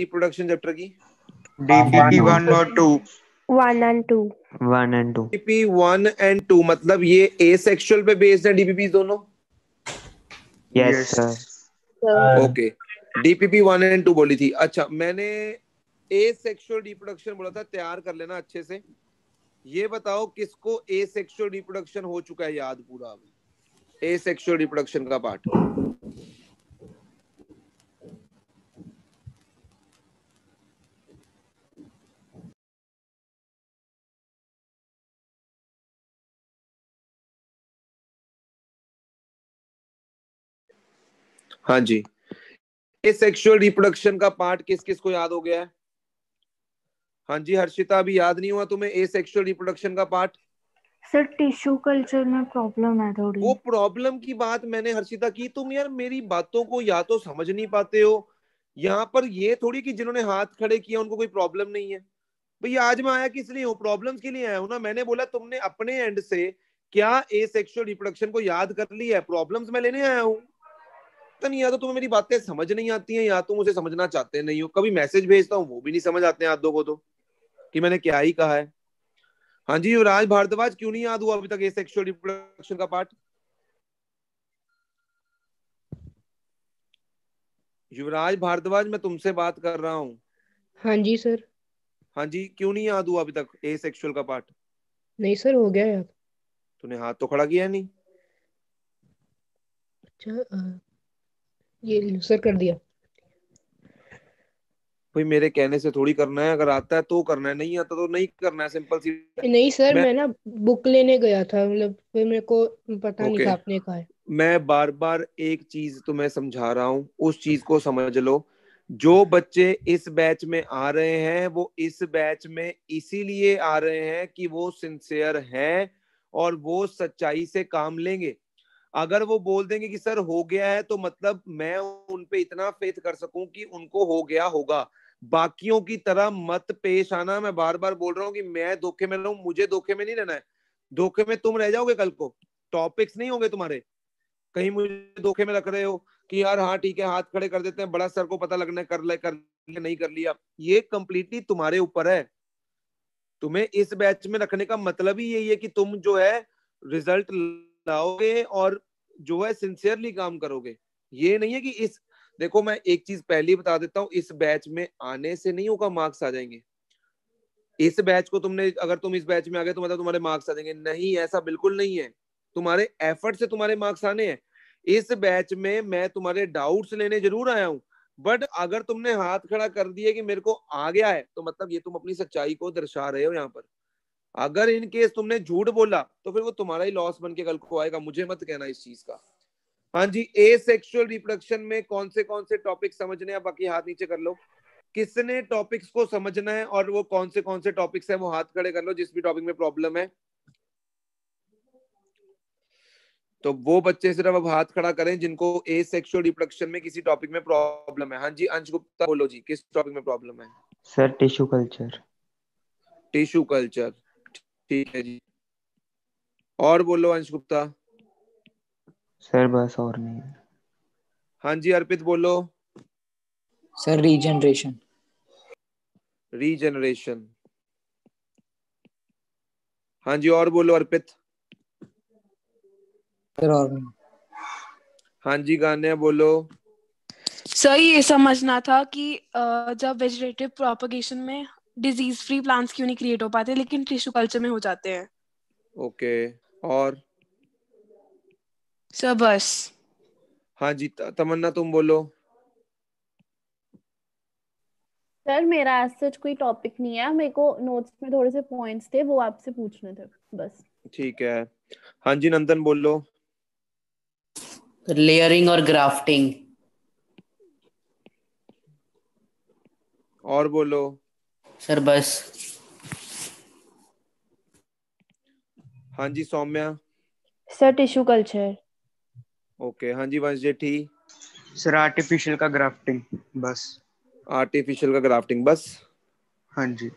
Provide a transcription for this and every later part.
Reproduction chapter की? DPP 1 और 2। 1 and 2। 1 and 2। DPP 1 and 2 मतलब ये एसेक्सुअल पे बेस्ड है डीपीपी दोनों? Yes sir. Okay, DPP 1 and 2 बोली थी। अच्छा, मैंने एसेक्सुअल रिप्रोडक्शन बोला था, तैयार कर लेना अच्छे से। ये बताओ किसको एसेक्सुअल रिप्रोडक्शन हो चुका है याद पूरा? एसेक्सुअल रिप्रोडक्शन का पार्ट हाँ जी, एसेक्सुअल रिप्रोडक्शन का पार्ट किस किस को याद हो गया है? हाँ जी हर्षिता, अभी याद नहीं हुआ तुम्हें एसेक्सुअल रिप्रोडक्शन का पार्ट? सर टिश्यू कल्चर में प्रॉब्लम है थोड़ी। वो प्रॉब्लम की बात मैंने हर्षिता की, तुम यार मेरी बातों को या तो समझ नहीं पाते हो, यहाँ पर ये थोड़ी कि जिन्होंने हाथ खड़े किया उनको कोई प्रॉब्लम नहीं है। भैया आज मैं आया किस लिए हूँ? प्रॉब्लम्स के लिए आया हूँ ना। मैंने बोला तुमने अपने एंड से क्या एसेक्सुअल रिप्रोडक्शन को याद कर लिया है? प्रॉब्लम्स मैं लेने आया हूँ। तो नहीं, या तो तुम्हें मेरी बातें समझ नहीं आती हैं या तुम मुझे समझना चाहते नहीं हो। कभी मैसेज भेजता हूँ वो भी नहीं समझ आते हैं आधों को तो, कि मैंने क्या ही कहा है। हाँ जी युवराज भारद्वाज, क्यों नहीं याद हुआ अभी तक एसेक्सुअल रिप्रोडक्शन का पार्ट? युवराज भारद्वाज, मैं तुमसे बात कर रहा हूँ। हाँ जी सर। हाँ जी, क्यों नहीं याद हुआ अभी तक एसेक्सुअल का पार्ट? नहीं सर, हो गया याद। तूने हाथ तो खड़ा किया नहीं। अच्छा, ये लो सर, कर दिया। भाई मेरे कहने से थोड़ी करना है, अगर आता है तो करना है, नहीं आता तो नहीं करना है, सिंपल सी। नहीं सर, मैं मैं ना बुक लेने गया था, मतलब फिर मेरे को पता नहीं ओके, था आपने कहा है। मैं बार बार एक चीज तुम्हें समझा रहा हूँ, उस चीज को समझ लो। जो बच्चे इस बैच में आ रहे हैं वो इस बैच में इसीलिए आ रहे हैं कि वो सिंसियर हैं और वो सच्चाई से काम लेंगे। अगर वो बोल देंगे कि सर हो गया है, तो मतलब मैं उन पे इतना फेथ कर सकूं कि उनको हो गया होगा। बाकियों की तरह मत पेश आना। मैं बार बार बोल रहा हूँ कि मैं धोखे में रहूं, मुझे धोखे में नहीं रहना है। धोखे में तुम रह जाओगे कल को, टॉपिक्स नहीं होंगे तुम्हारे। कहीं मुझे धोखे में रख रहे हो कि यार हाँ ठीक है हाथ खड़े कर देते हैं, बड़ा सर को पता लगना है, कर लिया नहीं कर लिया। ये कंप्लीटली तुम्हारे ऊपर है। तुम्हें इस बैच में रखने का मतलब ही यही है कि तुम जो है रिजल्ट लाओगे और जो है सिंसियरली काम करोगे। ये नहीं है कि इस, देखो मैं एक चीज पहले ही बता देता हूँ, इस बैच में आने से नहीं होगा मार्क्स आ जाएंगे। इस बैच को तुमने, अगर तुम इस बैच में आ गए तो मतलब तुम्हारे मार्क्स आ जाएंगे, नहीं, ऐसा बिल्कुल नहीं है। तुम्हारे एफर्ट से तुम्हारे मार्क्स आने हैं। इस बैच में मैं तुम्हारे डाउट्स लेने जरूर आया हूँ, बट अगर तुमने हाथ खड़ा कर दिया कि मेरे को आ गया है, तो मतलब ये तुम अपनी सच्चाई को दर्शा रहे हो यहाँ पर। अगर इन केस तुमने झूठ बोला तो फिर वो तुम्हारा ही लॉस बन के कल को आएगा, मुझे मत कहना इस चीज का। हाँ जी, एसेक्सुअल रिप्रोडक्शन में कौन से टॉपिक समझने हैं? बाकी हाथ नीचे कर लो। किसने टॉपिक्स को समझना है और वो कौन से टॉपिक्स है वो हाथ खड़े कर लो, जिस भी टॉपिक में प्रॉब्लम है। तो वो बच्चे सिर्फ अब हाथ खड़ा करें जिनको एसेक्सुअल रिप्रोडक्शन में किसी टॉपिक में प्रॉब्लम है। हाँ जी अंश गुप्ता बोलो जी, किस टॉपिक में प्रॉब्लम है? Sir tissue culture. Tissue culture, ठीक है जी। और बोलो अंश गुप्ता। सर बस और नहीं है। हाँ जी अर्पित बोलो। Sir regeneration. रीजनरेशन, हाँ जी और बोलो अर्पित। सर और नहीं। हाँ जी गाने बोलो। सर ये समझना था कि जब वेजिटेटिव प्रोपगेशन में डिजीज फ्री प्लांट्स क्यों नहीं क्रिएट हो पाते लेकिन टिश्यू कल्चर में हो जाते हैं। ओके, और सर बस। हाँ जी तमन्ना तुम बोलो। सर मेरा आज सच कोई टॉपिक नहीं है, मेरे को नोट्स में थोड़े से पॉइंट्स थे वो आपसे पूछने थे बस। ठीक है, हाँ जी नंदन बोलो। लेयरिंग और ग्राफ्टिंग। और बोलो। सर बस। हाँ जी Saumya. Sir tissue culture. Okay, हाँ जी वंश जेठी। सर आर्टिफिशियल का ग्राफ्टिंग बस। आर्टिफिशियल का ग्राफ्टिंग बस। हाँ जी।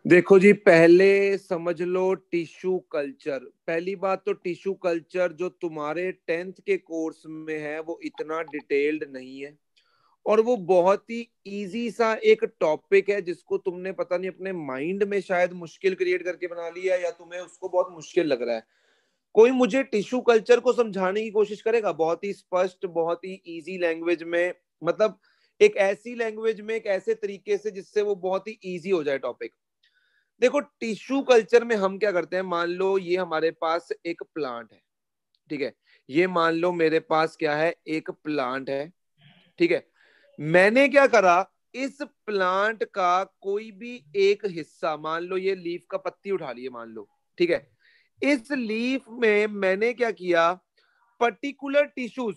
देखो जी, पहले समझ लो टिश्यू कल्चर। पहली बात तो टिश्यू कल्चर जो तुम्हारे 10th के कोर्स में है वो इतना डिटेल्ड नहीं है। और वो बहुत ही इजी सा एक टॉपिक है जिसको तुमने पता नहीं अपने माइंड में शायद मुश्किल क्रिएट करके बना लिया या तुम्हें उसको बहुत मुश्किल लग रहा है। कोई मुझे टिश्यू कल्चर को समझाने की कोशिश करेगा बहुत ही स्पष्ट, बहुत ही इजी लैंग्वेज में, मतलब एक ऐसी लैंग्वेज में, एक ऐसे तरीके से जिससे वो बहुत ही इजी हो जाए टॉपिक। देखो टिश्यू कल्चर में हम क्या करते हैं, मान लो ये हमारे पास एक प्लांट है, ठीक है, ये मान लो मेरे पास क्या है, एक प्लांट है, ठीक है। मैंने क्या करा, इस प्लांट का कोई भी एक हिस्सा, मान लो ये लीफ का पत्ती उठा लिए मान लो, ठीक है, इस लीफ में मैंने क्या किया, पर्टिकुलर टिश्यूज,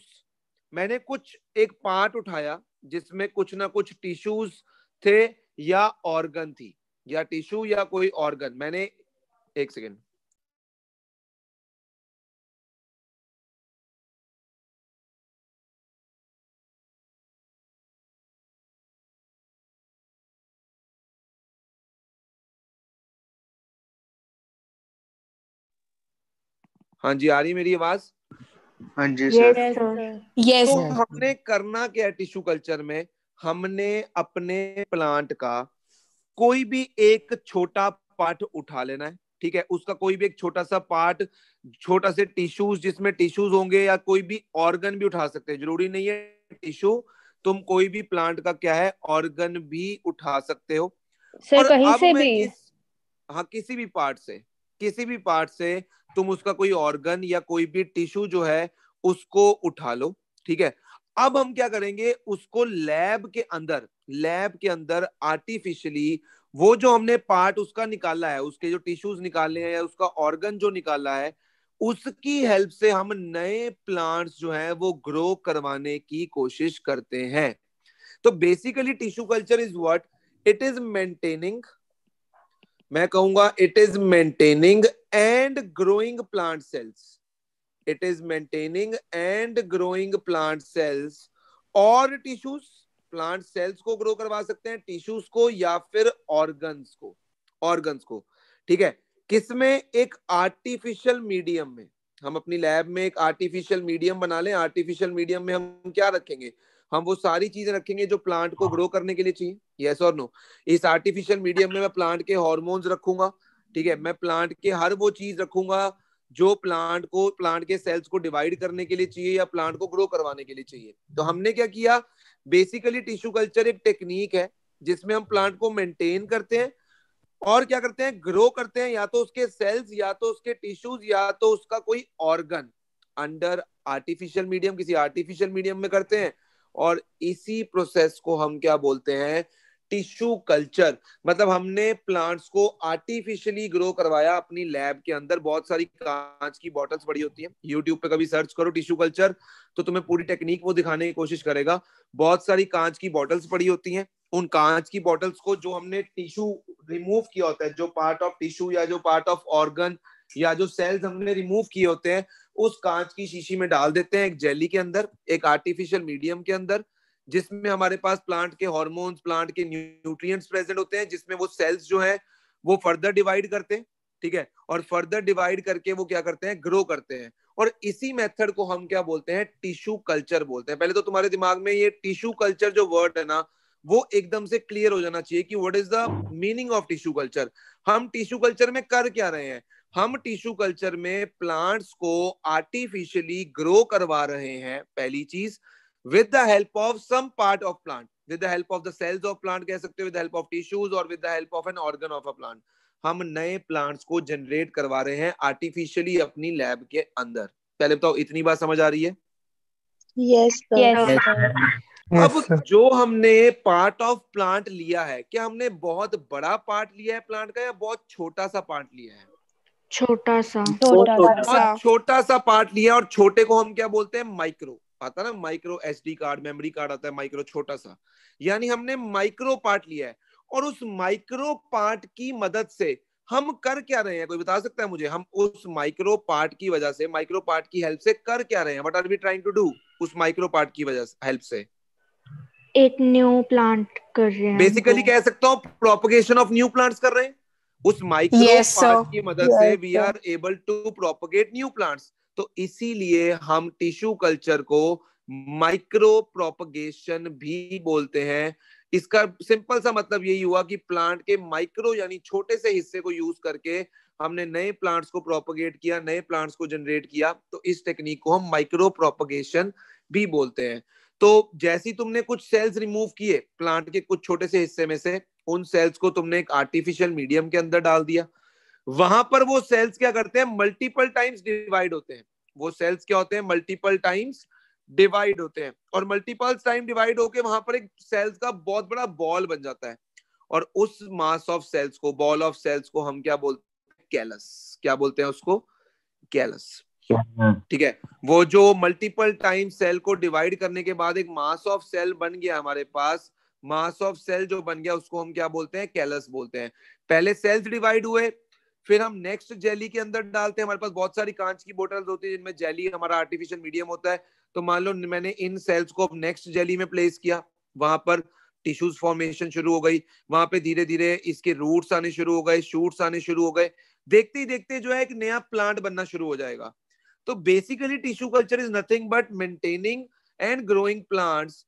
मैंने कुछ एक पार्ट उठाया जिसमें कुछ ना कुछ टिश्यूज थे या ऑर्गन थी, या टिश्यू या कोई ऑर्गन, मैंने, एक सेकेंड, हाँ जी आ रही है मेरी आवाज? हाँ जी यस सर। सर। यस तो हमने करना क्या है टिश्यू कल्चर में, हमने अपने प्लांट का कोई भी एक छोटा पार्ट उठा लेना है, ठीक है, उसका कोई भी एक छोटा सा पार्ट, छोटा से टिश्यूज जिसमें टिश्यूज होंगे, या कोई भी ऑर्गन भी उठा सकते हैं, जरूरी नहीं है टिश्यू, तुम कोई भी प्लांट का क्या है ऑर्गन भी उठा सकते हो। सर और कहीं अब से मैं भी? हाँ किसी भी पार्ट से, किसी भी पार्ट से तुम उसका कोई ऑर्गन या कोई भी टिश्यू जो है उसको उठा लो, ठीक है। अब हम क्या करेंगे, उसको लैब के अंदर आर्टिफिशियली वो जो हमने पार्ट उसका निकाला है, उसके जो टिश्यूज निकाले हैं या उसका ऑर्गन जो निकाला है, उसकी हेल्प से हम नए प्लांट्स जो हैं वो ग्रो करवाने की कोशिश करते हैं। तो basically tissue culture is what, it is maintaining, मैं कहूंगा it is maintaining and growing plant cells, it is maintaining and growing plant cells और टिश्यूज, प्लांट सेल्स को ग्रो करवा सकते हैं, टिश्यूज को या फिर ऑर्गन्स को, ठीक है। किसमें, एक आर्टिफिशियल मीडियम में, हम अपनी लैब में एक आर्टिफिशियल मीडियम बना लें, आर्टिफिशियल मीडियम में हम क्या रखेंगे, हम वो सारी चीजें रखेंगे जो प्लांट को ग्रो करने के लिए चाहिए, यस और नो। इस आर्टिफिशियल मीडियम में मैं प्लांट के हार्मोन्स रखूंगा, ठीक है, मैं प्लांट के हर वो चीज रखूंगा जो प्लांट के सेल्स को डिवाइड करने के लिए चाहिए या प्लांट को ग्रो करवाने के लिए चाहिए। तो हमने क्या किया, बेसिकली टिश्यू कल्चर एक टेक्निक है जिसमें हम प्लांट को मेंटेन करते हैं और क्या करते हैं, ग्रो करते हैं, या तो उसके सेल्स या तो उसके टिश्यूज या तो उसका कोई ऑर्गन अंडर आर्टिफिशियल मीडियम, किसी आर्टिफिशियल मीडियम में करते हैं। और इसी प्रोसेस को हम क्या बोलते हैं, टिश्यू कल्चर। मतलब हमने प्लांट्स को आर्टिफिशियली ग्रो करवाया अपनी लैब के अंदर। बहुत सारी कांच की बॉटल्स पड़ी होती हैं, यूट्यूब पे कभी सर्च करो टिश्यू कल्चर तो तुम्हें पूरी टेक्निक वो दिखाने की कोशिश करेगा। बहुत सारी कांच की बॉटल्स पड़ी होती हैं, उन कांच की बॉटल्स को जो हमने टिश्यू रिमूव किया होता है, जो पार्ट ऑफ टिश्यू या जो पार्ट ऑफ ऑर्गन या जो सेल्स हमने रिमूव किए होते हैं, उस कांच की शीशी में डाल देते हैं एक जेली के अंदर, एक आर्टिफिशियल मीडियम के अंदर, जिसमें हमारे पास प्लांट के हार्मोन्स, प्लांट के न्यूट्रिएंट्स प्रेजेंट होते हैं, जिसमें वो सेल्स जो है वो फर्दर डिवाइड करते हैं, ठीक है, और फर्दर डिवाइड करके वो क्या करते हैं, ग्रो करते हैं। और इसी मेथड को हम क्या बोलते हैं, टिश्यू कल्चर बोलते हैं। पहले तो तुम्हारे दिमाग में ये टिश्यू कल्चर जो वर्ड है ना, वो एकदम से क्लियर हो जाना चाहिए कि what is the meaning of tissue culture. हम टिश्यू कल्चर में कर क्या रहे हैं, हम टिश्यू कल्चर में प्लांट्स को आर्टिफिशियली ग्रो करवा रहे हैं, पहली चीज, with the help of some part of plant, with the help of the cells of plant कह सकते हो, with the help of tissues और with the help of an organ of a plant। हम नए प्लांट्स को generate करवा रहे हैं आर्टिफिशियली अपनी लैब के अंदर। पहले बताओ इतनी बात समझ आ रही है? यस यस अब जो हमने पार्ट ऑफ प्लांट लिया है, क्या हमने बहुत बड़ा पार्ट लिया है प्लांट का या बहुत छोटा सा पार्ट लिया है? छोटा सा। बहुत छोटा सा पार्ट लिया। और छोटे को हम क्या बोलते हैं, माइक्रो। आता ना, micro SD card, memory card आता है माइक्रो, छोटा सा, यानी हमने माइक्रो पार्ट लिया है। और उस माइक्रो पार्ट की मदद से हम कर क्या रहे हैं, कोई बता सकता है मुझे? हम उस माइक्रो पार्ट की वजह से, माइक्रो पार्ट की हेल्प से कर क्या रहे हैं? What are we trying to do उस माइक्रो पार्ट की वजह से, हेल्प से? एक न्यू प्लांट कर रहे हैं। बेसिकली कह सकता हूँ प्रोपगेशन ऑफ न्यू प्लांट्स कर रहे हैं। उस माइक्रो पार्ट की मदद से we are able to propagate new plants. तो इसीलिए हम टिश्यू कल्चर को माइक्रो प्रोपगेशन भी बोलते हैं। इसका सिंपल सा मतलब यही हुआ कि प्लांट के माइक्रो यानी छोटे से हिस्से को यूज करके हमने नए प्लांट्स को प्रोपगेट किया, नए प्लांट्स को जनरेट किया, तो इस टेक्निक को हम माइक्रो प्रोपगेशन भी बोलते हैं। तो जैसे ही तुमने कुछ सेल्स रिमूव किए प्लांट के कुछ छोटे से हिस्से में से, उन सेल्स को तुमने एक आर्टिफिशियल मीडियम के अंदर डाल दिया, वहां पर वो सेल्स क्या करते हैं, मल्टीपल टाइम्स डिवाइड होते हैं। वो सेल्स क्या होते हैं, मल्टीपल टाइम्स डिवाइड होते हैं, और मल्टीपल टाइम डिवाइड होके वहां पर एक सेल्स का बहुत बड़ा बॉल बन जाता है, और उस मास ऑफ सेल्स को, बॉल ऑफ सेल्स को हम क्या बोलते हैं, कैलस। क्या बोलते हैं उसको, कैलस। ठीक है, वो जो मल्टीपल टाइम सेल को डिवाइड करने के बाद एक मास ऑफ सेल बन गया हमारे पास, मास ऑफ सेल जो बन गया उसको हम क्या बोलते हैं, कैलस बोलते हैं। पहले सेल्स डिवाइड हुए, फिर हम नेक्स्ट जेली के अंदर डालते हैं। हमारे पास बहुत सारी कांच की बोतल्स होती है जिनमें जेली हमारा आर्टिफिशियल मीडियम होता है। तो मान लो मैंने इन सेल्स को अब नेक्स्ट जेली में प्लेस किया, वहां पर टिश्यूज फॉर्मेशन शुरू हो गई, वहां पे धीरे धीरे इसके रूट्स आने शुरू हो गए, शूट्स आने शुरू हो गए, देखते ही देखते जो है एक नया प्लांट बनना शुरू हो जाएगा। तो basically tissue culture is nothing but maintaining and growing plants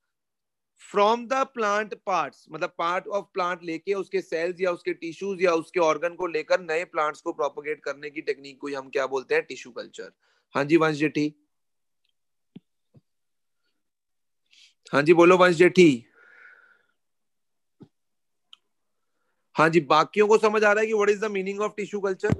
from the plant parts, मतलब पार्ट ऑफ प्लांट लेके उसके सेल्स या उसके टिश्यूज या उसके ऑर्गन को लेकर नए प्लांट्स को प्रोपोगेट करने की टेक्निक को हम क्या बोलते हैं, टिश्यू कल्चर। हाँ जी वंश जेठी, हाँ जी बोलो वंश जेठी। हाँ जी, बाकियों को समझ आ रहा है कि what is the meaning of tissue culture?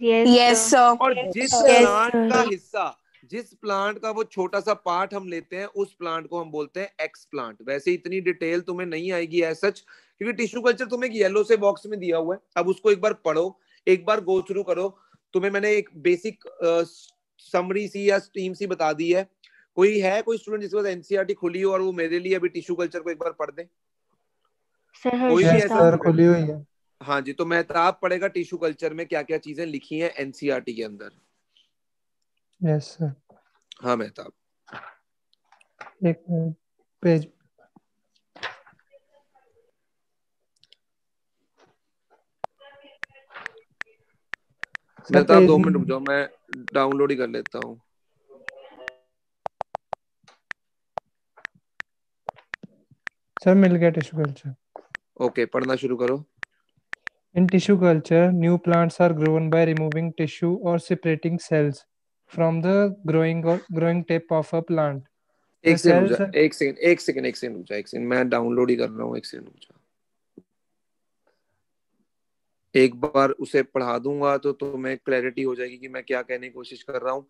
Yes sir. और जिस Yes, प्लांट sir. का हिस्सा, जिस प्लांट का वो छोटा सा पार्ट हम लेते हैं, उस प्लांट को हम बोलते हैं एक्स प्लांट। वैसे इतनी डिटेल तुम्हें नहीं आएगी एज सच, क्योंकि टिश्यू कल्चर तुम्हें एक येलो से बॉक्स में दिया हुआ है। अब उसको एक बार पढ़ो, एक बार गो थ्रू करो। तुम्हें मैंने एक बेसिक समरी सी या स्ट्रीम सी बता दी है। कोई है कोई स्टूडेंट जिसके पास एनसीईआरटी खुली हो और वो मेरे लिए अभी टिश्यू कल्चर को एक बार पढ़ दे? सर कोई भी हर्षिता। ऐसा सर खुली हुई है। हाँ जी, तो मेहताब पढ़ेगा टिश्यू कल्चर में क्या क्या चीजें लिखी हैं एनसीईआरटी के अंदर। यस सर, हाँ मेहताब, एक minute, page sir, Mehtab page 2 minute रुक जाओ, मैं डाउनलोड ही कर लेता हूँ। सर मिल गया टिश्यू कल्चर। ओके, पढ़ना शुरू करो। In tissue culture, new plants are grown by removing tissue or separating cells from the growing tip of a plant. The एक सेकंड रुक cells जा, are, एक सेकंड रुक जा, एक सेकंड, मैं डाउनलोड ही कर रहा हूँ, एक सेकंड रुक जा। एक बार उसे पढ़ा दूंगा तो तुम्हें क्लैरिटी हो जाएगी कि मैं क्या कहने की कोशिश कर रहा हूँ।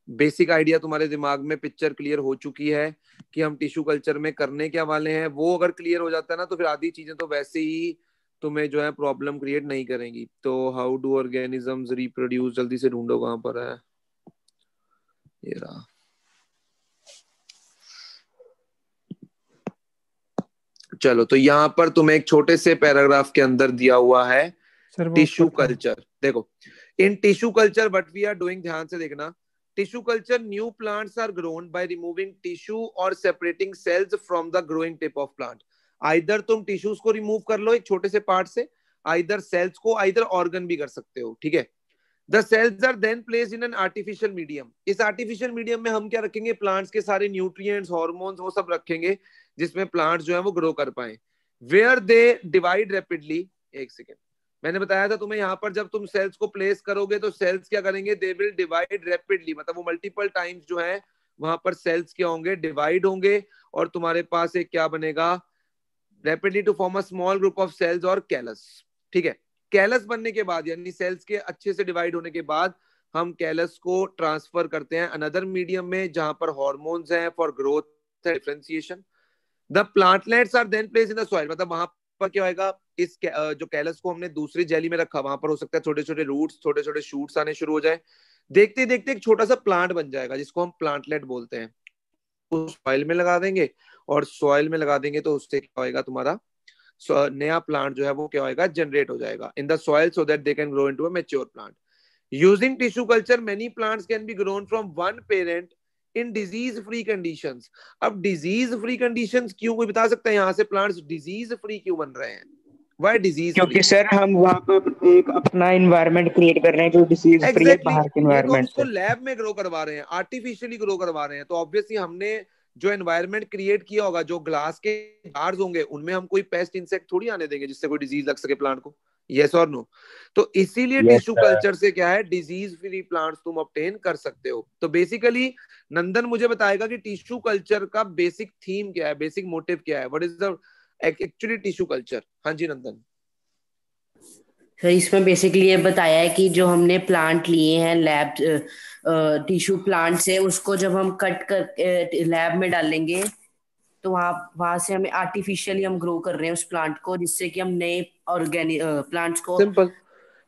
बेसिक आइडिया तुम्हारे दिमाग में, पिक्चर क्लियर हो चुकी है कि हम टिश्यू कल्चर में करने क्या वाले हैं। वो अगर क्लियर हो जाता है ना, तो फिर आधी चीजें तो वैसे ही तुम्हें जो है प्रॉब्लम क्रिएट नहीं करेंगी। तो हाउ डू ऑर्गेनिजम्स रिप्रोड्यूस, जल्दी से ढूंढो कहां पर है ये रहा। चलो, तो यहाँ पर तुम्हें एक छोटे से पैराग्राफ के अंदर दिया हुआ है सर वो टिश्यू पता है। कल्चर। देखो, in tissue culture what we are doing, ध्यान से देखना। Tissue culture, new plants are grown by removing tissue और separating cells from the growing tip of plant. Either तुम टिश्यूज को रिमूव कर लो एक छोटे से पार्ट से, आइदर सेल्स को, आइदर ऑर्गन भी कर सकते हो, ठीक है। The cells are then placed in an artificial medium. इस आर्टिफिशियल मीडियम में हम क्या रखेंगे, प्लांट्स के सारे न्यूट्रिएंट्स, हार्मोन्स, वो सब रखेंगे जिसमें प्लांट्स जो है वो ग्रो कर पाए। वेयर दे डिवाइड रैपिडली, एक सेकेंड, मैंने बताया था तुम्हें, यहाँ पर जब तुम सेल्स को प्लेस करोगे तो सेल्स क्या करेंगे, दे विल डिवाइड रैपिडली, मतलब वो मल्टीपल टाइम्स जो है वहां पर सेल्स क्या होंगे, डिवाइड होंगे, और तुम्हारे पास एक क्या बनेगा, rapidly to form a small group of cells और कैलस। ठीक है, कैलस बनने के बाद, यानी सेल्स के अच्छे से डिवाइड होने के बाद, हम कैलस को ट्रांसफर करते हैं अनदर मीडियम में जहां पर हार्मोन्स हैं for growth differentiation. The plantlets are then placed in the soil, मतलब वहां पर क्या होगा, इस जो कैलस को हमने दूसरी जेली में रखा, वहां पर हो सकता है छोटे छोटे रूट्स, छोटे छोटे शूट्स आने शुरू हो जाए। देखते देखते एक छोटा सा प्लांट बन जाएगा जिसको हम प्लांटलेट बोलते हैं। उस सॉइल में लगा देंगे, और सॉइल में लगा देंगे तो उससे क्या होएगा, तुम्हारा नया प्लांट जो है वो क्या होएगा, जनरेट हो जाएगा इन the soil so that they can grow into a mature plant. Using tissue culture many plants can be grown from one parent in disease free conditions. अब डिजीज फ्री कंडीशंस क्यों, कोई बता सकता है यहाँ से प्लांट्स डिजीज फ्री क्यों बन रहे हैं? व्हाई डिजीज क्योंकि फ्री? सर हम वहाँ पर एक अपना इन्वायरमेंट क्रिएट कर रहे हैं जो डिसीज फ्री है एग्जैक्टली बाहर के ये तो हम इन्वायरमेंट उसको से। लैब में ग्रो करवा रहे हैं, आर्टिफिशियली ग्रो करवा रहे हैं, तो ऑब्वियसली हमने जो एनवायरनमेंट क्रिएट किया होगा, जो ग्लास के जार्स होंगे, उनमें हम कोई पेस्ट इंसेक्ट थोड़ी आने देंगे जिससे कोई डिजीज लग सके प्लांट को। यस और नो? तो इसीलिए टिश्यू कल्चर से क्या है, डिजीज फ्री प्लांट्स तुम ऑब्टेन कर सकते हो। तो बेसिकली नंदन मुझे बताएगा कि टिश्यू कल्चर का बेसिक थीम क्या है, बेसिक मोटिव क्या है, what is the actually tissue culture. हाँ जी नंदन। सर इसमें बेसिकली ये बताया है कि जो हमने प्लांट लिए हैं लैब टिश्यू प्लांट से, उसको जब हम कट कर लैब में डालेंगे तो वहां से हमें आर्टिफिशियली हम ग्रो कर रहे हैं उस प्लांट को, जिससे कि हम नए ऑर्गेनिक प्लांट्स को। सिंपल,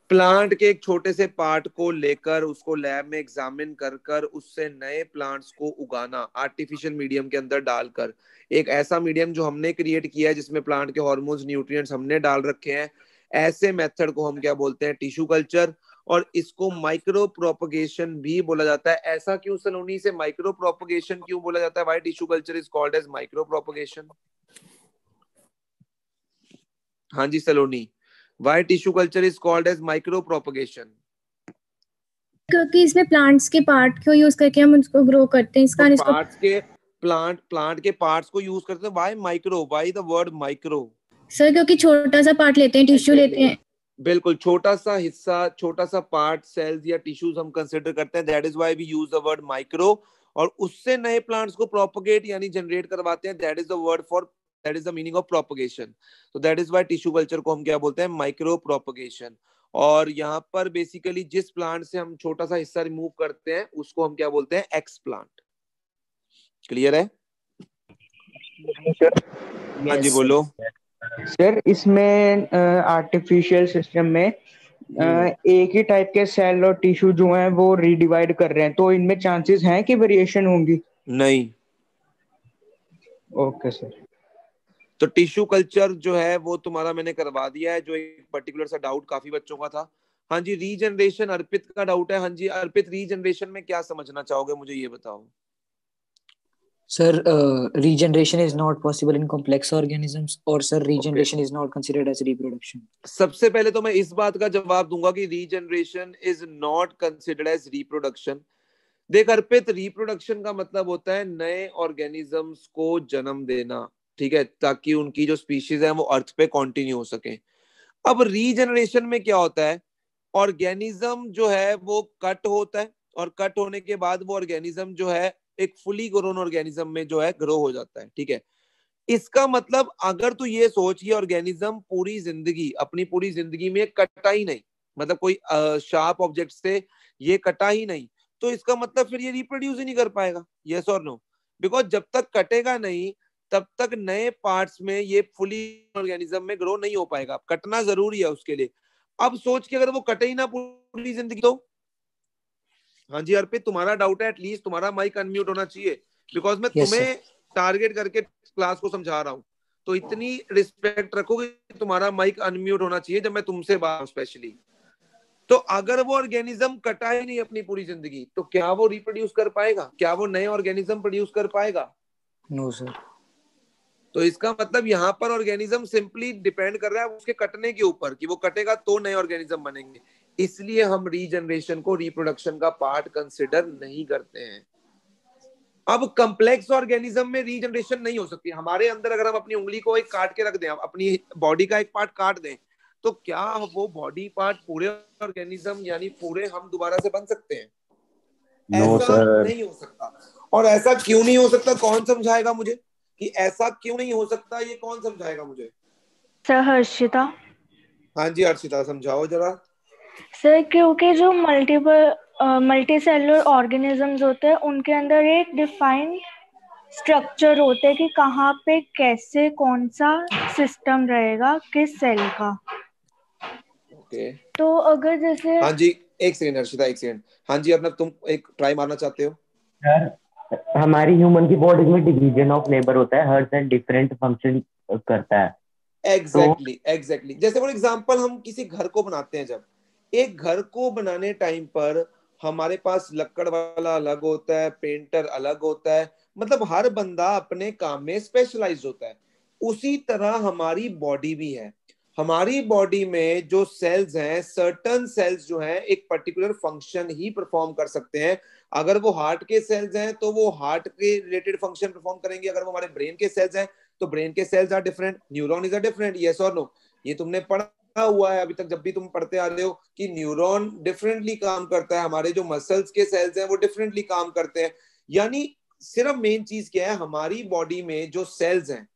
प्लांट के एक छोटे से पार्ट को लेकर उसको लैब में एग्जामिन कर कर उससे नए प्लांट्स को उगाना, आर्टिफिशियल मीडियम के अंदर डालकर। एक ऐसा मीडियम जो हमने क्रिएट किया है जिसमें प्लांट के हार्मोन्स, न्यूट्रिएंट्स हमने डाल रखे हैं, ऐसे मेथड को हम क्या बोलते हैं, टिश्यू कल्चर। और इसको माइक्रो प्रोपगेशन भी बोला जाता है। ऐसा क्यों सलोनी, से माइक्रो प्रोपगेशन क्यों बोला जाता है? Why tissue culture is called as micro propagation? हाँ जी Saloni, why tissue culture is called as micro propagation? क्योंकि इसमें प्लांट्स के पार्ट को यूज करके हम उसको ग्रो करते हैं। इसका तो इसको पार्ट्स के प्लांट के पार्ट्स को यूज करते हैं। Why micro, why the word micro? Sir क्योंकि छोटा सा पार्ट लेते हैं, टिश्यू लेते हैं। बिल्कुल, छोटा सा हिस्सा, छोटा सा पार्ट, सेल्स या टिश्यूज हम कंसीडर करते हैं, that is why we use the word micro. और उससे नए प्लांट्स को प्रोपगेट यानी जनरेट करवाते हैं, that is the word for, that is the meaning of propagation. तो that is why tissue culture को हम क्या बोलते हैं, माइक्रो प्रोपगेशन। और यहाँ पर बेसिकली जिस प्लांट से हम छोटा सा हिस्सा रिमूव करते हैं उसको हम क्या बोलते हैं, एक्स प्लांट। क्लियर है? हाँ जी बोलो। सर इसमें आर्टिफिशियल सिस्टम में एक ही टाइप के सेल और टिश्यू जो हैं वो रीडिवाइड कर रहे हैं, तो इनमें चांसेस हैं कि वेरिएशन होंगी? नहीं। Okay sir. तो टिश्यू कल्चर जो है वो तुम्हारा मैंने करवा दिया है, जो एक पर्टिकुलर सा डाउट काफी बच्चों का था। हाँ जी, रीजनरेशन, अर्पित का डाउट है। हाँ जी अर्पित, रीजनरेशन में क्या समझना चाहोगे, मुझे ये बताओ। Sir, regeneration is not possible in complex organisms, or sir, regeneration is not considered as reproduction. सबसे पहले तो मैं इस बात का जवाब दूंगा कि regeneration is not considered as reproduction. देख अर्पित, रिप्रोडक्शन का मतलब होता है नए ऑर्गेनिजम्स को जन्म देना, ठीक है, ताकि उनकी जो स्पीशीज है वो अर्थ पे कंटिन्यू हो सके। अब रीजनरेशन में क्या होता है, ऑर्गेनिज्म जो है वो कट होता है, और कट होने के बाद वो ऑर्गेनिज्म जो है एक फुली ग्रोन ऑर्गेनिज्म में जो है ग्रो हो जाता है, ठीक है। इसका मतलब अगर तू ये सोच, ये ऑर्गेनिज्म पूरी जिंदगी, अपनी पूरी जिंदगी में कटा ही नहीं, मतलब कोई शार्प ऑब्जेक्ट से ये कटा ही नहीं, तो इसका मतलब फिर ये रिप्रोड्यूस ही नहीं कर पाएगा। यस और नो? बिकॉज जब तक कटेगा नहीं तब तक नए पार्ट्स में ये फुली ऑर्गेनिज्म में ग्रो नहीं हो पाएगा। कटना जरूरी है उसके लिए। अब सोच के अगर वो कटे ही ना पूरी जिंदगी तो। हाँ जी अर्पित, तुम्हारा डाउट है, एटलीस्ट तुम्हारा माइक अनम्यूट होना चाहिए, बिकॉज मैं तुम्हें टारगेट करके क्लास को समझा रहा हूँ। तो इतनी रिस्पेक्ट रखोगे, तुम्हारा माइक अनम्यूट होना चाहिए जब मैं तुमसे बात स्पेशली। तो अगर वो ऑर्गेनिज्म कटा ही नहीं अपनी पूरी जिंदगी, तो क्या वो रिप्रोड्यूस कर पाएगा? क्या वो नए ऑर्गेनिज्म प्रोड्यूस कर पाएगा? No sir. तो इसका मतलब यहाँ पर ऑर्गेनिज्म सिंपली डिपेंड कर रहा है उसके कटने के ऊपर, कि वो कटेगा तो नए ऑर्गेनिज्म बनेंगे। इसलिए हम रीजनरेशन को रिप्रोडक्शन का पार्ट कंसिडर नहीं करते हैं। अब कॉम्प्लेक्स ऑर्गेनिज्म में रीजनरेशन नहीं हो सकती। हमारे अंदर अगर हम अपनी उंगली को एक काट के रख दें, अपनी बॉडी का एक पार्ट काट दें, तो क्या वो बॉडी पार्ट पूरे ऑर्गेनिज्म यानी पूरे हम दोबारा से बन सकते हैं? ऐसा नहीं हो सकता। और ऐसा क्यों नहीं हो सकता, कौन समझाएगा मुझे कि ऐसा क्यों नहीं हो सकता? ये कौन समझाएगा मुझे? सर हर्षिता। हाँ जी हर्षिता, समझाओ जरा। सर क्योंकि जो मल्टी सेलुलर ऑर्गेनिजम्स होते हैं उनके अंदर एक डिफाइंड स्ट्रक्चर होते हैं कि कहाँ पे कैसे कौन सा सिस्टम रहेगा किस सेल का। ओके तो अगर जैसे हाँ जी, एक सेकंड हर्षिता, एक सेकंड। हाँ जी अर्नब, तुम एक ट्राई मारना चाहते हो? सर हमारी ह्यूमन की बॉडी में डिवीजन ऑफ लेबर होता है, हर सेल डिफरेंट फंक्शन करता है। एग्जैक्टली। जैसे फॉर एग्जांपल हम किसी घर को बनाते हैं, जब एक घर को बनाने टाइम पर हमारे पास लकड़ वाला अलग होता है, पेंटर अलग होता है, मतलब हर बंदा अपने काम में स्पेशलाइज होता है। उसी तरह हमारी बॉडी भी है। हमारी बॉडी में जो सेल्स हैं, सर्टन सेल्स जो हैं एक पर्टिकुलर फंक्शन ही परफॉर्म कर सकते हैं। अगर वो हार्ट के सेल्स हैं तो वो हार्ट के रिलेटेड फंक्शन परफॉर्म करेंगे, अगर वो हमारे ब्रेन के सेल्स हैं तो ब्रेन के cells are different, neuron is a different, yes और नो। ये तुमने पढ़ा हुआ है अभी तक, जब भी तुम पढ़ते आ रहे हो कि न्यूरॉन डिफरेंटली काम करता है, हमारे जो मसल्स के सेल्स हैं वो डिफरेंटली काम करते हैं। यानी सिर्फ मेन चीज क्या है, हमारी बॉडी में जो सेल्स हैं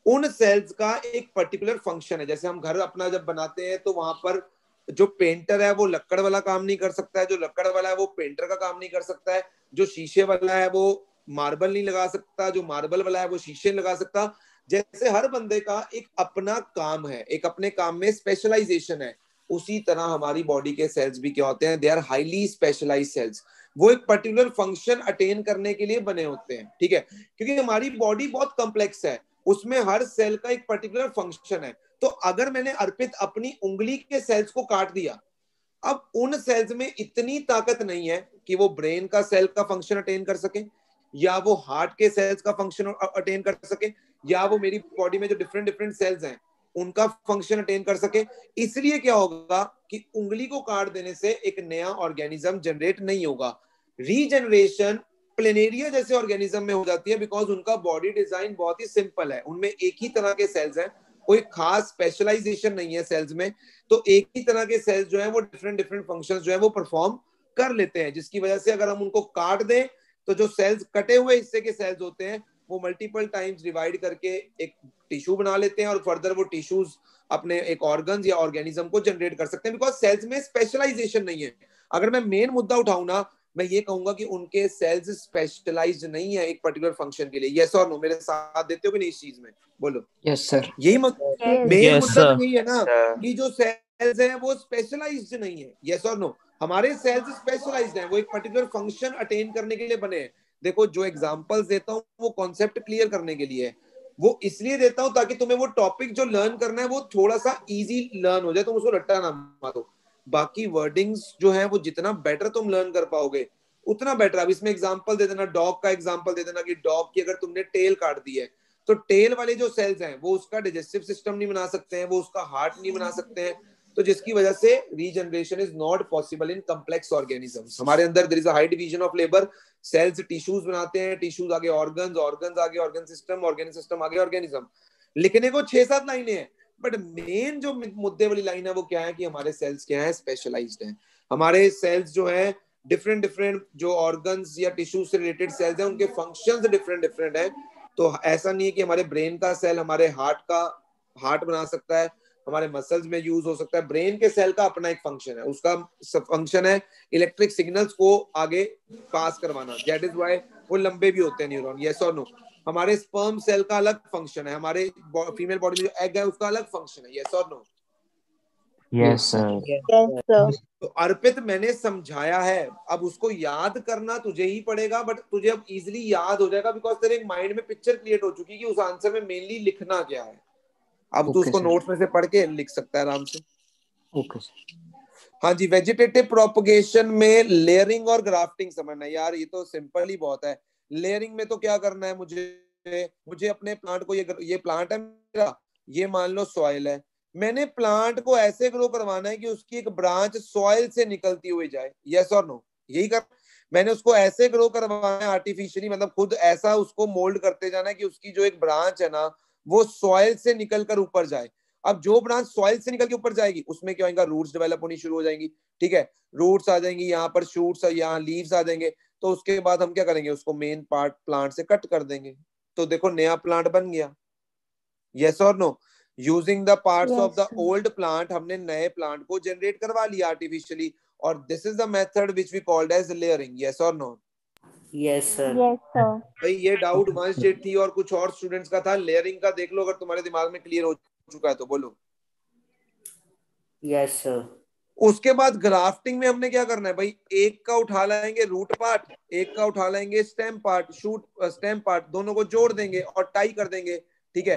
उन सेल्स का एक पर्टिकुलर फंक्शन है। जैसे हम घर अपना जब बनाते हैं तो वहां पर जो पेंटर है वो लक्कड़ वाला काम नहीं कर सकता है, जो लक्कड़ वाला है वो पेंटर का काम नहीं कर सकता है, जो शीशे वाला है वो मार्बल नहीं लगा सकता, जो मार्बल वाला है वो शीशे नहीं लगा सकता। जैसे हर बंदे का एक अपना काम है, एक अपने काम में स्पेशलाइजेशन है, उसी तरह हमारी बॉडी के सेल्स भी क्या होते हैं, they are highly specialised cells. वो एक पर्टिकुलर फंक्शन अटेन करने के लिए बने होते हैं, ठीक है, क्योंकि हमारी बॉडी बहुत कॉम्प्लेक्स है, उसमें हर सेल का एक पर्टिकुलर फंक्शन है। तो अगर मैंने अर्पित अपनी उंगली के सेल्स को काट दिया, अब उन सेल्स में इतनी ताकत नहीं है कि वो ब्रेन का सेल का फंक्शन अटेन कर सके, या वो हार्ट के सेल्स का फंक्शन अटेन कर सके, या वो मेरी बॉडी में जो डिफरेंट डिफरेंट सेल्स हैं उनका फंक्शन अटेन कर सके। इसलिए क्या होगा कि उंगली को काट देने से एक नया ऑर्गेनिज्म जनरेट नहीं होगा। रीजनरेशन प्लेनेरिया जैसे ऑर्गेनिज्म में हो जाती है, बिकॉज उनका बॉडी डिजाइन बहुत ही सिंपल है, उनमें एक ही तरह के सेल्स हैं, कोई खास स्पेशलाइजेशन नहीं है सेल्स में, तो एक ही तरह के सेल्स जो है वो डिफरेंट डिफरेंट फंक्शंस जो है वो परफॉर्म कर लेते हैं, जिसकी वजह से अगर हम उनको काट दें तो जो सेल्स कटे हुए हिस्से के सेल्स होते हैं वो मल्टीपल टाइम्स डिवाइड करके एक टिश्यू बना लेते हैं, और फर्दर वो टिश्यूज अपने एक ऑर्गन्स या ऑर्गेनिज्म को जनरेट कर सकते हैं, बिकॉज सेल्स में स्पेशलाइजेशन नहीं है। अगर मैं मेन मुद्दा उठाऊं ना, मैं ये कहूंगा कि उनके सेल्स स्पेशलाइज्ड नहीं है एक पर्टिकुलर फंक्शन के लिए। यस और नो, मेरे साथ देते हो कि नहीं इस चीज में? बोलो। Yes sir. यही मेन मुद्दा तो यही है ना कि जो सेल्स हैं वो स्पेशलाइज्ड नहीं है। यस और नो, हमारे सेल्स स्पेशलाइज्ड हैं, वो एक पर्टिकुलर फंक्शन अटेन करने के लिए बने हैं। देखो जो एग्जांपल्स देता हूँ वो कॉन्सेप्ट क्लियर करने के लिए है, वो इसलिए देता हूँ ताकि तुम्हें वो टॉपिक जो लर्न करना है वो थोड़ा सा इजी लर्न हो जाए, तुम उसको रट्टा ना मारो। बाकी वर्डिंग्स जो है वो जितना बेटर तुम लर्न कर पाओगे उतना बेटर। अब इसमें एग्जांपल दे देना, डॉग का एग्जांपल दे देना कि डॉग की अगर तुमने टेल काट दी है तो टेल वाले जो सेल्स हैं वो उसका डाइजेस्टिव सिस्टम नहीं बना सकते हैं, वो उसका हार्ट नहीं बना सकते हैं, तो जिसकी वजह से regeneration is not possible in complex organisms. हमारे अंदर there is a high division of labour, cells tissues बनाते हैं, टिश्यूज आगे ऑर्गन्स, ऑर्गन्स आगे ऑर्गन सिस्टम आगे ऑर्गेनिज्म। लिखने को 6-7 लाइनें हैं, बट मेन जो मुद्दे वाली लाइन है वो क्या है कि हमारे सेल्स क्या है, स्पेशलाइज्ड हैं। हमारे सेल्स जो है डिफरेंट डिफरेंट जो ऑर्गन्स या टिश्यू से रिलेटेड सेल्स हैं उनके फंक्शंस डिफरेंट डिफरेंट है। तो ऐसा नहीं है कि हमारे ब्रेन का सेल हमारे हार्ट बना सकता है, हमारे मसल्स में यूज हो सकता है। ब्रेन के सेल का अपना एक फंक्शन है, उसका फंक्शन है इलेक्ट्रिक सिग्नल्स को आगे पास करवाना, दैट इज व्हाई वो लंबे भी होते हैं न्यूरॉन। यस और नो? हमारे स्पर्म सेल का अलग फंक्शन है, हमारे फीमेल बॉडी में जो एग है उसका अलग फंक्शन है। यस और नो? Yes sir. तो अर्पित मैंने समझाया है, अब उसको याद करना तुझे ही पड़ेगा, बट तुझे अब इजीली याद हो जाएगा बिकॉज तेरे माइंड में पिक्चर क्रिएट हो चुकी है कि उस आंसर में मेनली लिखना क्या है। अब तू उसको नोट्स में से पढ़ के लिख सकता है आराम से। Okay sir. हाँ जी, वेजिटेटिव प्रोपगेशन में लेयरिंग और ग्राफ्टिंग समझना है यार, ये तो सिंपल ही बहुत है। लेयरिंग में तो क्या करना है, मुझे अपने प्लांट को, ये प्लांट है मेरा, ये मान लो सॉइल है, मैंने प्लांट को ऐसे ग्रो करवाना है कि उसकी एक ब्रांच सॉइल से निकलती हुई जाए। यस और नो? यही कर, मैंने उसको ऐसे ग्रो करवाना है आर्टिफिशियली, मतलब खुद ऐसा उसको मोल्ड करते जाना है कि उसकी जो एक ब्रांच है ना वो सॉइल से निकल कर ऊपर जाए। अब जो ब्रांच सॉइल से निकल के ऊपर जाएगी उसमें क्या होगा, रूट्स डेवलप होनी शुरू हो जाएंगी, ठीक है, रूट्स आ जाएंगी, यहाँ पर शूट्स, यहाँ लीव्स आ जाएंगे। तो उसके बाद हम क्या करेंगे, उसको मेन पार्ट प्लांट से कट कर देंगे, तो देखो नया प्लांट बन गया। यस और no? Using the parts of the old plant हमने नए प्लांट को जनरेट करवा लिया आर्टिफिशियली, और this is the method which we called as layering. Yes और नो? Yes sir. भाई ये डाउट वंश थी और कुछ और स्टूडेंट्स का था, लेयरिंग का देख लो अगर तुम्हारे दिमाग में क्लियर हो चुका है तो बोलो। Yes sir. उसके बाद ग्राफ्टिंग में हमने क्या करना है भाई, एक का उठा लाएंगे रूट पार्ट, एक का उठा लेंगे स्टेम पार्ट, स्टेम पार्ट, दोनों को जोड़ देंगे और टाई कर देंगे, ठीक है।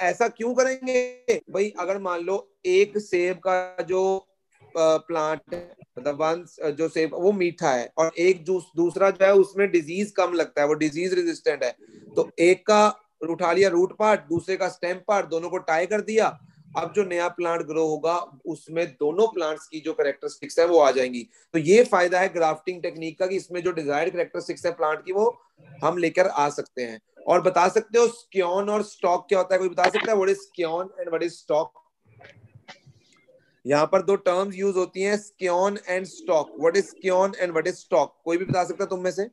ऐसा क्यों करेंगे भाई, अगर मान लो एक सेब का जो प्लांट है, मतलब वन जो सेब वो मीठा है और एक दूसरा जो है उसमें डिजीज कम लगता है, वो डिजीज रेजिस्टेंट है, तो एक का उठा लिया रूट पार्ट, दूसरे का स्टेम पार्ट, दोनों को टाई कर दिया अब जो नया प्लांट ग्रो होगा उसमें दोनों प्लांट्स की जो कैरेक्टरिस्टिक्स है वो आ जाएंगी। तो ये फायदा है ग्राफ्टिंग टेक्निक का कि इसमें जो डिजायर्ड कैरेक्टरिस्टिक्स है प्लांट की वो हम लेकर आ सकते हैं। और बता सकते हो स्क्योन और स्टॉक क्या होता है? कोई बता सकता है what is scion and what is stock? यहाँ पर दो टर्म्स यूज होती हैं, scion and stock. What is scion and what is stock? कोई भी बता सकता है तुम में से?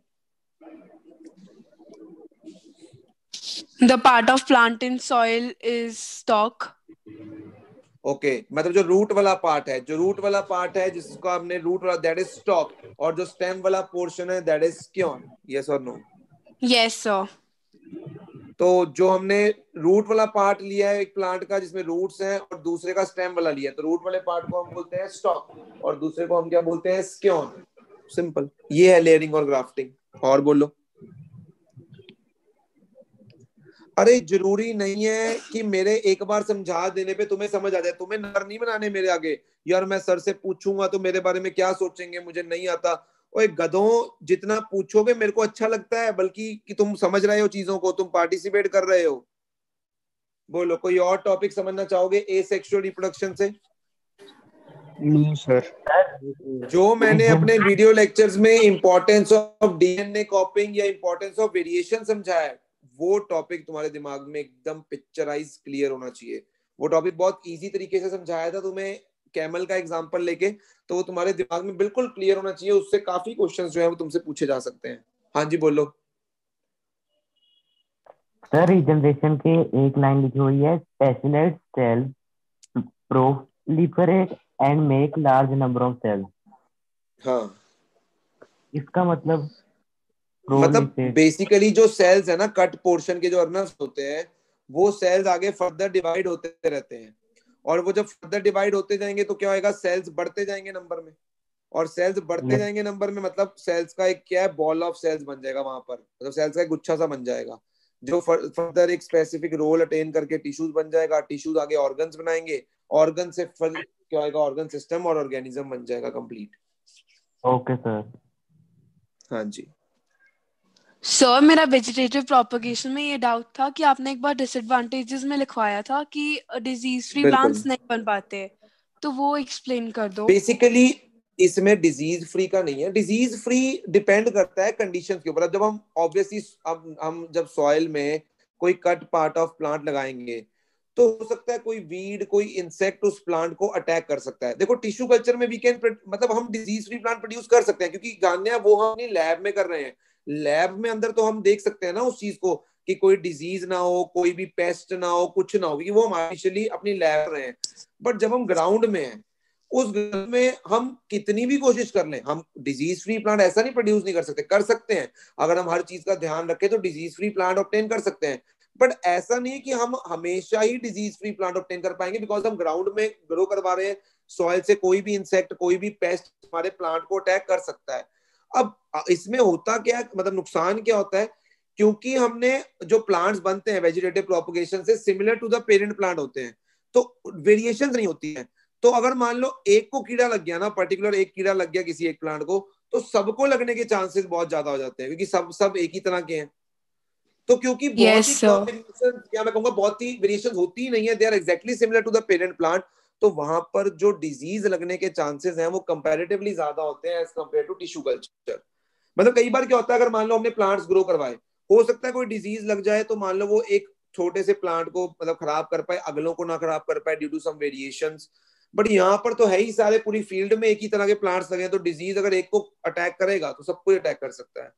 The part of plant in soil is stalk. Okay मतलब जो रूट वाला पार्ट है, जो रूट वाला पार्ट है जिसको हमने रूट वाला, दैट इज स्टॉक, और जो स्टेम वाला पोर्शन है दैट इज स्क्योन। यस और नो? Yes, sir. तो जो हमने रूट वाला पार्ट लिया है एक प्लांट का जिसमें रूट्स हैं और दूसरे का स्टेम वाला लिया है, तो रूट वाले पार्ट को हम बोलते हैं स्टॉक और दूसरे को हम क्या बोलते हैं? स्क्योन। सिंपल, ये है लेयरिंग और ग्राफ्टिंग। और बोलो। अरे जरूरी नहीं है कि मेरे एक बार समझा देने पे तुम्हें समझ आ जाए। तुम्हें नर नहीं बनाने मेरे आगे, यार मैं सर से पूछूंगा तो मेरे बारे में क्या सोचेंगे, मुझे नहीं आता। ओए गधों, जितना पूछोगे मेरे को अच्छा लगता है, बल्कि कि तुम समझ रहे हो चीजों को, तुम पार्टिसिपेट कर रहे हो। बोलो, कोई और टॉपिक समझना चाहोगे एसेक्सुअल रिप्रोडक्शन से? No sir. जो मैंने अपने वीडियो लेक्चर्स में इंपॉर्टेंस ऑफ डीएनए कॉपिंग या इंपॉर्टेंस ऑफ वेरिएशन समझाया है, वो टॉपिक तुम्हारे दिमाग में एकदम पिक्चराइज क्लियर होना चाहिए। वो टॉपिक बहुत इजी तरीके से समझाया था तुम्हें कैमल का एग्जांपल लेके, तो वो तुम्हारे दिमाग में बिल्कुल क्लियर होना चाहिए। उससे काफी क्वेश्चंस जो है वो तुमसे पूछे जा सकते हैं। हाँ जी बोलो। सर रीजनरेशन के एक लाइन लिखी हुई है, specialised cell proliferate and make large number of cells. हाँ इसका मतलब बेसिकली जो सेल्स है ना, कट पोर्शन के जो अर्नल्स होते हैं, वो सेल्स आगे फर्दर डिवाइड होते रहते हैं, और वो जब फर्दर डिवाइड होते जाएंगे तो क्या होएगा? सेल्स बढ़ते जाएंगे नंबर में, और सेल्स बढ़ते जाएंगे नंबर में मतलब सेल्स का एक क्या है, बॉल ऑफ सेल्स बन जाएगा वहां पर, मतलब सेल्स का एक गुच्छा सा बन जाएगा जो फर्दर एक स्पेसिफिक रोल अटेन करके टिश्यूज बन जाएगा। टिश्यूज आगे ऑर्गन्स बनाएंगे, ऑर्गन से फिर क्या होएगा? ऑर्गन सिस्टम और ऑर्गेनिज्म बन जाएगा कंप्लीट। Okay sir. हाँ जी सर मेरा वेजिटेटिव प्रोपगेशन में ये डाउट था कि आपने एक बार डिसएडवांटेजेस में लिखवाया था कि डिजीज फ्री प्लांट्स नहीं बन पाते, तो वो एक्सप्लेन कर दो। बेसिकली इसमें डिजीज फ्री का नहीं है, डिजीज फ्री डिपेंड करता है कंडीशंस के ऊपर। अब जब हम ऑब्वियसली अब हम जब सॉइल में कोई कट पार्ट ऑफ प्लांट लगाएंगे तो हो सकता है कोई वीड, कोई इंसेक्ट उस प्लांट को अटैक कर सकता है। देखो टिश्यू कल्चर में वी कैन मतलब हम डिजीज फ्री प्लांट प्रोड्यूस कर सकते हैं, क्योंकि जानने वो हम अपनी लैब में कर रहे हैं। लैब में अंदर तो हम देख सकते हैं ना उस चीज को कि कोई डिजीज ना हो, कोई भी पेस्ट ना हो, कुछ ना हो, क्योंकि वो हम इनिशियली अपनी लैब रहे हैं। बट जब हम ग्राउंड में हैं, उस ग्राउंड में हम कितनी भी कोशिश कर लें, हम डिजीज फ्री प्लांट ऐसा नहीं प्रोड्यूस नहीं कर सकते। कर सकते हैं, अगर हम हर चीज का ध्यान रखें तो डिजीज फ्री प्लांट ऑब्टेन कर सकते हैं। बट ऐसा नहीं कि हम हमेशा ही डिजीज फ्री प्लांट ऑब्टेन कर पाएंगे, बिकॉज हम ग्राउंड में ग्रो करवा रहे हैं। सॉइल से कोई भी इंसेक्ट, कोई भी पेस्ट हमारे प्लांट को अटैक कर सकता है। अब इसमें होता क्या, मतलब नुकसान क्या होता है, क्योंकि हमने जो प्लांट्स बनते हैं वेजिटेटिव प्रोपगेशन से similar to the parent plant होते हैं, तो वेरिएशन नहीं होती है। तो अगर मान लो एक को कीड़ा लग गया ना, पर्टिकुलर एक कीड़ा लग गया किसी एक प्लांट को, तो सबको लगने के चांसेस बहुत ज्यादा हो जाते हैं, क्योंकि सब एक ही तरह के हैं। तो क्योंकि बहुत ही कम वेरिएशन, क्या मैं कहूंगा बहुत ही वेरिएशन होती ही नहीं है, they are exactly similar to the parent plant, तो वहां पर जो डिजीज लगने के चांसेस हैं वो कंपैरेटिवली ज्यादा होते हैं as compare to tissue culture. मतलब कई बार क्या होता है, अगर मान लो हमने प्लांट्स ग्रो करवाए, हो सकता है कोई डिजीज लग जाए, तो मान लो वो एक छोटे से प्लांट को मतलब खराब कर पाए, अगलों को ना खराब कर पाए due to some variations. But यहाँ पर तो है ही सारे, पूरी फील्ड में एक ही तरह के प्लांट्स लगे हैं, तो डिजीज अगर एक को अटैक करेगा तो सबको अटैक कर सकता है।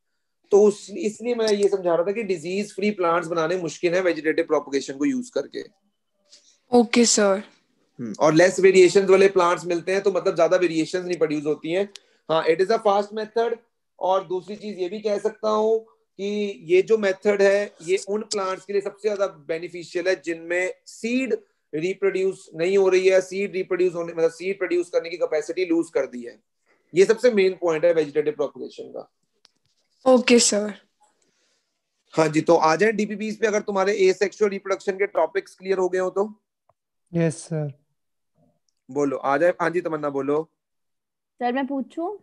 तो इसलिए मैं ये समझा रहा था कि डिजीज फ्री प्लांट्स बनाने मुश्किल है वेजिटेटिव प्रोपगेशन को यूज करके। Okay sir. और लेस वेरिएशंस वाले प्लांट्स मिलते हैं, तो मतलब ज्यादा वेरिएशंस नहीं प्रोड्यूस होती हैं। हाँ, it is a fast method. और दूसरी चीज ये भी कह सकता हूँ कि ये जो मेथड है ये उन प्लांट्स के लिए सबसे ज्यादा बेनिफिशियल है जिनमें सीड रिप्रोड्यूस नहीं हो रही है, सीड रिप्रोड्यूस होने मतलब सीड प्रोड्यूस करने की कैपेसिटी लूज कर दी है। ये सबसे मेन पॉइंट है वेजिटेटिव प्रोपगेशन का। Okay sir. हाँ जी, तो आ जाए डीपीपीज पे, अगर तुम्हारे एसेक्सुअल रिप्रोडक्शन के टॉपिक्स क्लियर हो गए हो तो। Yes sir. बोलो, आ जाए। हाँ जी तमन्ना बोलो। सर मैं पूछूं?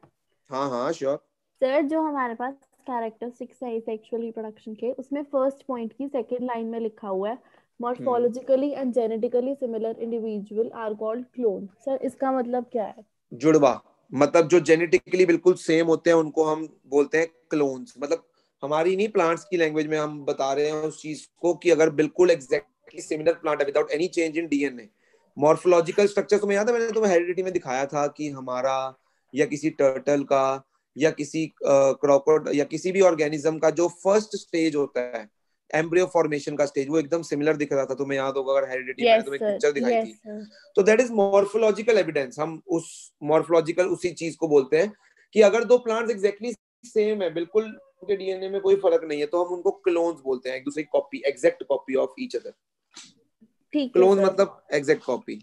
हाँ हाँ श्योर। सर जो हमारे पास कैरेक्टरिस्टिक्स है एसेक्सुअल रिप्रोडक्शन के, उसमें फर्स्ट पॉइंट की सेकंड लाइन में लिखा हुआ है morphologically and genetically similar individual are called clone. Sir इसका मतलब क्या है? जुड़वा, मतलब जो जेनेटिकली बिल्कुल सेम होते हैं उनको हम बोलते हैं क्लोन्स। मतलब हमारी नहीं, प्लांट्स की लैंग्वेज में हम बता रहे हैं उस चीज को कि अगर बिल्कुल एग्जैक्टली सिमिलर प्लांट है without any change in DNA. Morphological structure तुम्हें याद है, मैंने तुम्हें हेरिडिटी में दिखाया था कि हमारा या किसी टर्टल का या किसी क्रोकोड या किसी भी ऑर्गेनिज्म का जो फर्स्ट स्टेज होता है, एम्ब्रियो फॉर्मेशन का स्टेज, वो एकदम सिमिलर दिख रहा था। तुम्हें याद होगा अगर हेरिडिटी मैंने तुम्हें पिक्चर दिखाई थी। तो दैट इज मॉर्फोलॉजिकल एविडेंस। हम उस मॉर्फोलॉजिकल उसी चीज को बोलते हैं कि अगर दो प्लांट्स एग्जैक्टली सेम है, बिल्कुल उनके डीएनए में कोई फर्क नहीं है, तो हम उनको क्लोन्स बोलते हैं, एक दूसरे की copy, exact copy of each other. ठीक है क्लोन सर। मतलब एग्जैक्ट कॉपी।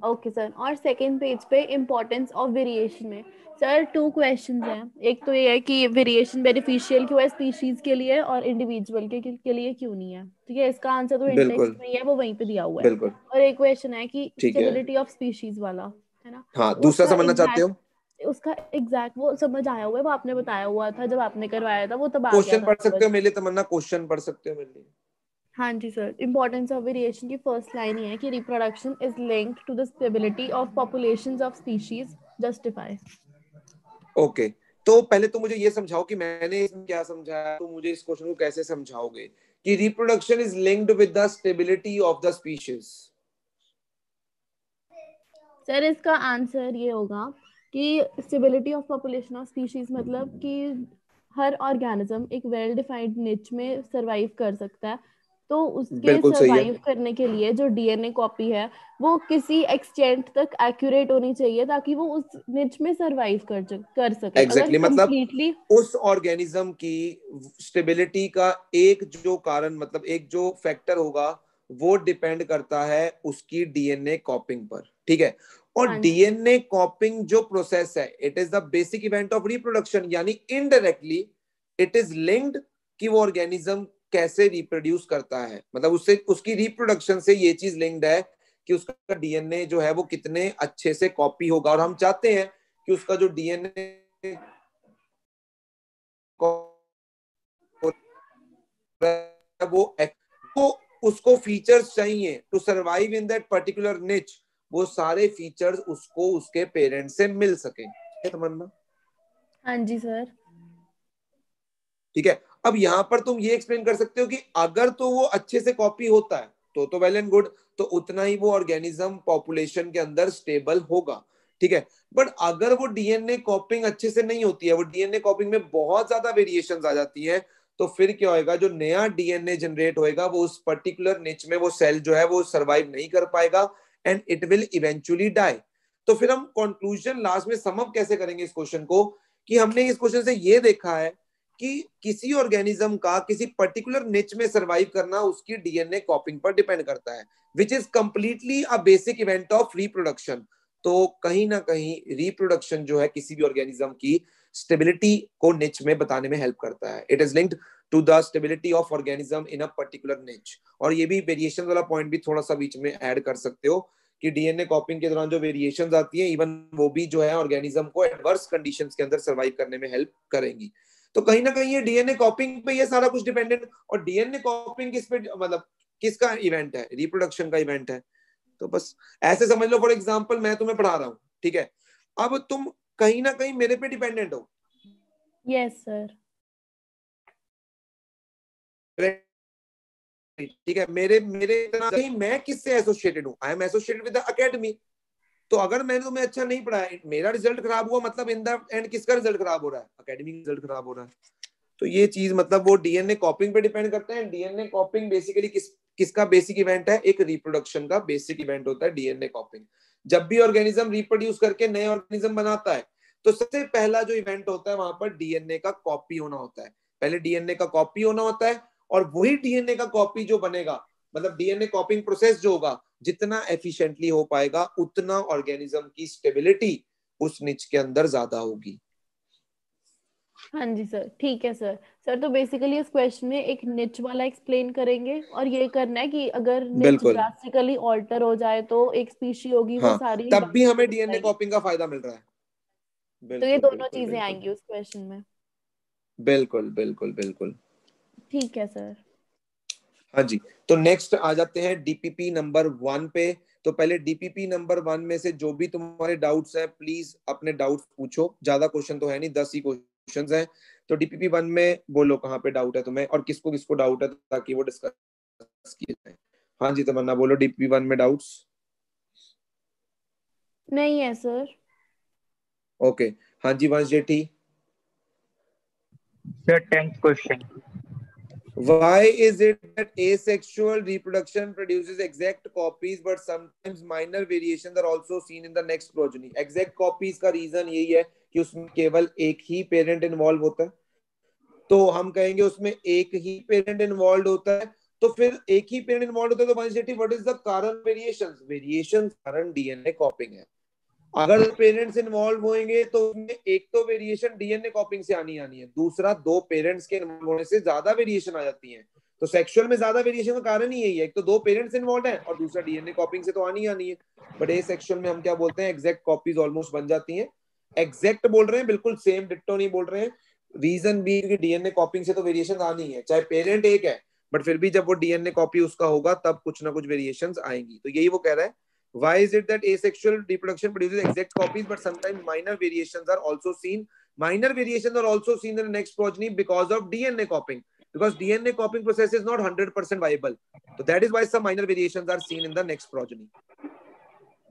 Okay sir. और सेकंड पेज पे इंपॉर्टेंस ऑफ वेरिएशन में सर 2 क्वेश्चंस हैं। एक तो ये है कि वेरिएशन बेनिफिशियल क्यों है स्पीशीज के लिए और इंडिविजुअल के लिए क्यों नहीं है। ठीक है, इसका आंसर तो इन टेक्स्ट में ही है, वो वहीं पे दिया हुआ है। और एक क्वेश्चन है कि स्टेबिलिटी ऑफ स्पीशीज वाला, है ना? हाँ, दूसरा समझना चाहते हो? उसका एग्जैक्ट वो समझ आया हुआ है, वो आपने बताया हुआ था जब आपने करवाया था, वो तब आ गया क्वेश्चन था। पढ़ सकते हो मेरे लिए तमन्ना, क्वेश्चन पढ़ सकते हो मेरे लिए? हाँ जी सर। इंपॉर्टेंस ऑफ वेरिएशन की फर्स्ट लाइन ही है कि reproduction is linked to the stability of populations of species. Justify. Okay, तो पहले तो मुझे ये समझाओ कि मैंने इसमें क्या समझाया, तो मुझे इस क्वेश्चन को कैसे समझाओगे कि reproduction is linked with the stability of the species? Sir इसका आंसर ये होगा कि stability of population of species मतलब कि हर ऑर्गेनिज्म एक वेल डिफाइंड निच में सरवाइव कर सकता है, तो उसके सरवाइव करने के लिए जो डीएनए कॉपी है वो किसी एक्सटेंट तक एक्यूरेट होनी चाहिए ताकि वो उस निच में सरवाइव कर सके। अगर कंप्लीटली उस ऑर्गेनिज्म की स्टेबिलिटी का एक जो कारण, मतलब एक जो फैक्टर होगा, वो डिपेंड करता है उसकी डीएनए कॉपिंग पर। ठीक है, और डीएनए कॉपिंग जो प्रोसेस है, it is the basic event of reproduction, यानी इनडायरेक्टली इट इज लिंक्ड कि वो ऑर्गेनिज्म कैसे रिप्रोड्यूस करता है। मतलब उससे, उसकी रिप्रोडक्शन से ये चीज लिंक्ड है कि उसका डीएनए जो है वो कितने अच्छे से कॉपी होगा। और हम चाहते हैं कि उसका जो डीएनए वो उसको फीचर्स चाहिए to survive in that particular niche, वो सारे फीचर्स उसको उसके पेरेंट्स से मिल सके। तमन्ना? हाँ जी सर। ठीक है, अब यहां पर तुम ये एक्सप्लेन कर सकते हो कि अगर तो वो अच्छे से कॉपी होता है तो वेल एंड गुड, तो उतना ही वो ऑर्गेनिज्म पॉपुलेशन के अंदर स्टेबल होगा। ठीक है, बट अगर वो डीएनए कॉपिंग अच्छे से नहीं होती है, वो डीएनए कॉपिंग में बहुत ज्यादा वेरिएशंस आ जाती हैं, तो फिर क्या होएगा, जो नया डीएनए जनरेट होएगा वो उस पर्टिकुलर निच में वो सेल जो है वो सर्वाइव नहीं कर पाएगा and it will eventually die. तो फिर हम कंक्लूजन लास्ट में सम अप कैसे करेंगे इस क्वेश्चन को, कि हमने इस क्वेश्चन से ये देखा है कि किसी ऑर्गेनिज्म का किसी पर्टिकुलर निच में सरवाइव करना उसकी डीएनए कॉपिंग पर डिपेंड करता है, which is completely a basic event of reproduction. तो कहीं ना कहीं रिप्रोडक्शन जो है किसी भी ऑर्गेनिज्म की स्टेबिलिटी को निच में बताने में हेल्प करता है। It is linked to the stability of organism in a particular niche. और ये भी वेरिएशन वाला पॉइंट भी थोड़ा सा बीच में ऐड कर सकते हो कि डीएनए कॉपिंग के दौरान जो वेरिएशंस आती है, इवन वो भी जो है ऑर्गेनिज्म को एडवर्स कंडीशंस के अंदर सर्वाइव करने में हेल्प करेंगी। तो कहीं ना कहीं ये डीएनए कॉपिंग पे ये सारा कुछ डिपेंडेंट। और डीएनए कॉपिंग किस पे, मतलब किसका इवेंट है? रिप्रोडक्शन का इवेंट है। तो बस ऐसे समझ लो, फॉर एग्जांपल मैं तुम्हें पढ़ा रहा हूँ, ठीक है, अब तुम कहीं ना कहीं मेरे पे डिपेंडेंट हो। Yes sir. ठीक है, मेरे इतना कहीं मैं किससे एसोसिएटेड हूँ? I am associated with the academy. तो अगर मैंने तुम्हें अच्छा नहीं पढ़ाया, मेरा रिजल्ट खराब हुआ, मतलब इन द एंड किसका रिजल्ट खराब हो रहा है? एकेडमी का रिजल्ट खराब हो रहा है। तो ये चीज मतलब वो डीएनए कॉपिंग पे डिपेंड करते हैं। डीएनए कॉपिंग बेसिकली किसका बेसिक इवेंट है? एक रिप्रोडक्शन का बेसिक इवेंट होता है डीएनए कॉपिंग। जब भी ऑर्गेनिज्म रिप्रोड्यूस करके नए ऑर्गेनिज्म बनाता है, तो सबसे पहला जो इवेंट होता है वहां पर डीएनए का कॉपी होना होता है। पहले डीएनए का कॉपी होना होता है, और वही डीएनए का कॉपी जो बनेगा, मतलब डीएनए कॉपिंग प्रोसेस जो होगा, जितना एफिशिएंटली हो पाएगा उतना ऑर्गेनिज्म की स्टेबिलिटी उस निच के अंदर ज्यादा होगी। हाँ जी सर, ठीक है सर। सर तो बेसिकली इस क्वेश्चन में एक निच वाला एक्सप्लेन करेंगे, और ये करना है कि अगर निच ड्रास्टिकली ऑल्टर हो जाए तो एक स्पीशी होगी वो सारी तब भी हमें डीएनए कॉपिंग का फायदा मिल रहा है। तो ये दोनों चीजें आएंगी उस क्वेश्चन में। बिल्कुल बिल्कुल बिल्कुल। ठीक है सर। हाँ जी, तो नेक्स्ट आ जाते हैं डीपीपी नंबर 1 पे। तो पहले डीपीपी नंबर 1 में से जो भी तुम्हारे डाउट्स हैं प्लीज अपने डाउट्स पूछो, ज्यादा क्वेश्चन तो है नहीं, 10 ही क्वेश्चंस हैं। तो डीपीपी 1 में बोलो कहाँ पे डाउट है तुम्हें और किसको किसको डाउट है, ताकि वो डिस्कस किए जाए। हाँ जी तमन्ना बोलो, डीपीपी 1 में डाउट्स? नहीं है सर। ओके, हाँ जी Vansh Jethi. Sir 10th question, Why is it that asexual reproduction produces exact copies but sometimes minor variations are also seen in the next progeny? Exact copies का रीजन यही है कि उसमें केवल एक ही पेरेंट इन्वॉल्व होता है। तो हम कहेंगे उसमें एक ही पेरेंट इन्वॉल्व होता है, तो फिर एक ही पेरेंट इन्वॉल्व होता है तो वंश जेठी व्हाट इज द कारण वेरिएशंस? वेरिएशंस कारण डीएनए कॉपिंग है। अगर पेरेंट्स इन्वॉल्व होंगे तो उसमें एक तो वेरिएशन डीएनए कॉपिंग से आनी है, दूसरा दो पेरेंट्स के इन्वॉल्व होने से ज्यादा वेरिएशन आ जाती है। तो सेक्सुअल में ज्यादा वेरिएशन का कारण ही यही है, एक तो दो पेरेंट्स इन्वॉल्व है और दूसरा डीएनए कॉपिंग से तो आनी है। बट ए सेक्सुअल में हम क्या बोलते हैं, एग्जैक्ट कॉपीज ऑलमोस्ट बन जाती हैं। एग्जैक्ट बोल रहे हैं, बिल्कुल सेम डिट्टो नहीं बोल रहे हैं। रीजन भी कि डीएनए कॉपिंग से तो वेरिएशन आनी है, चाहे पेरेंट एक है बट फिर भी जब वो डीएनए कॉपी उसका होगा तब कुछ ना कुछ वेरिएशंस आएंगी। तो यही वो कह रहा है, why is it that asexual reproduction produces exact copies but sometimes minor variations are also seen? Minor variations are also seen in the next progeny because of DNA copying, because DNA copying process is not 100% viable, so that is why some minor variations are seen in the next progeny.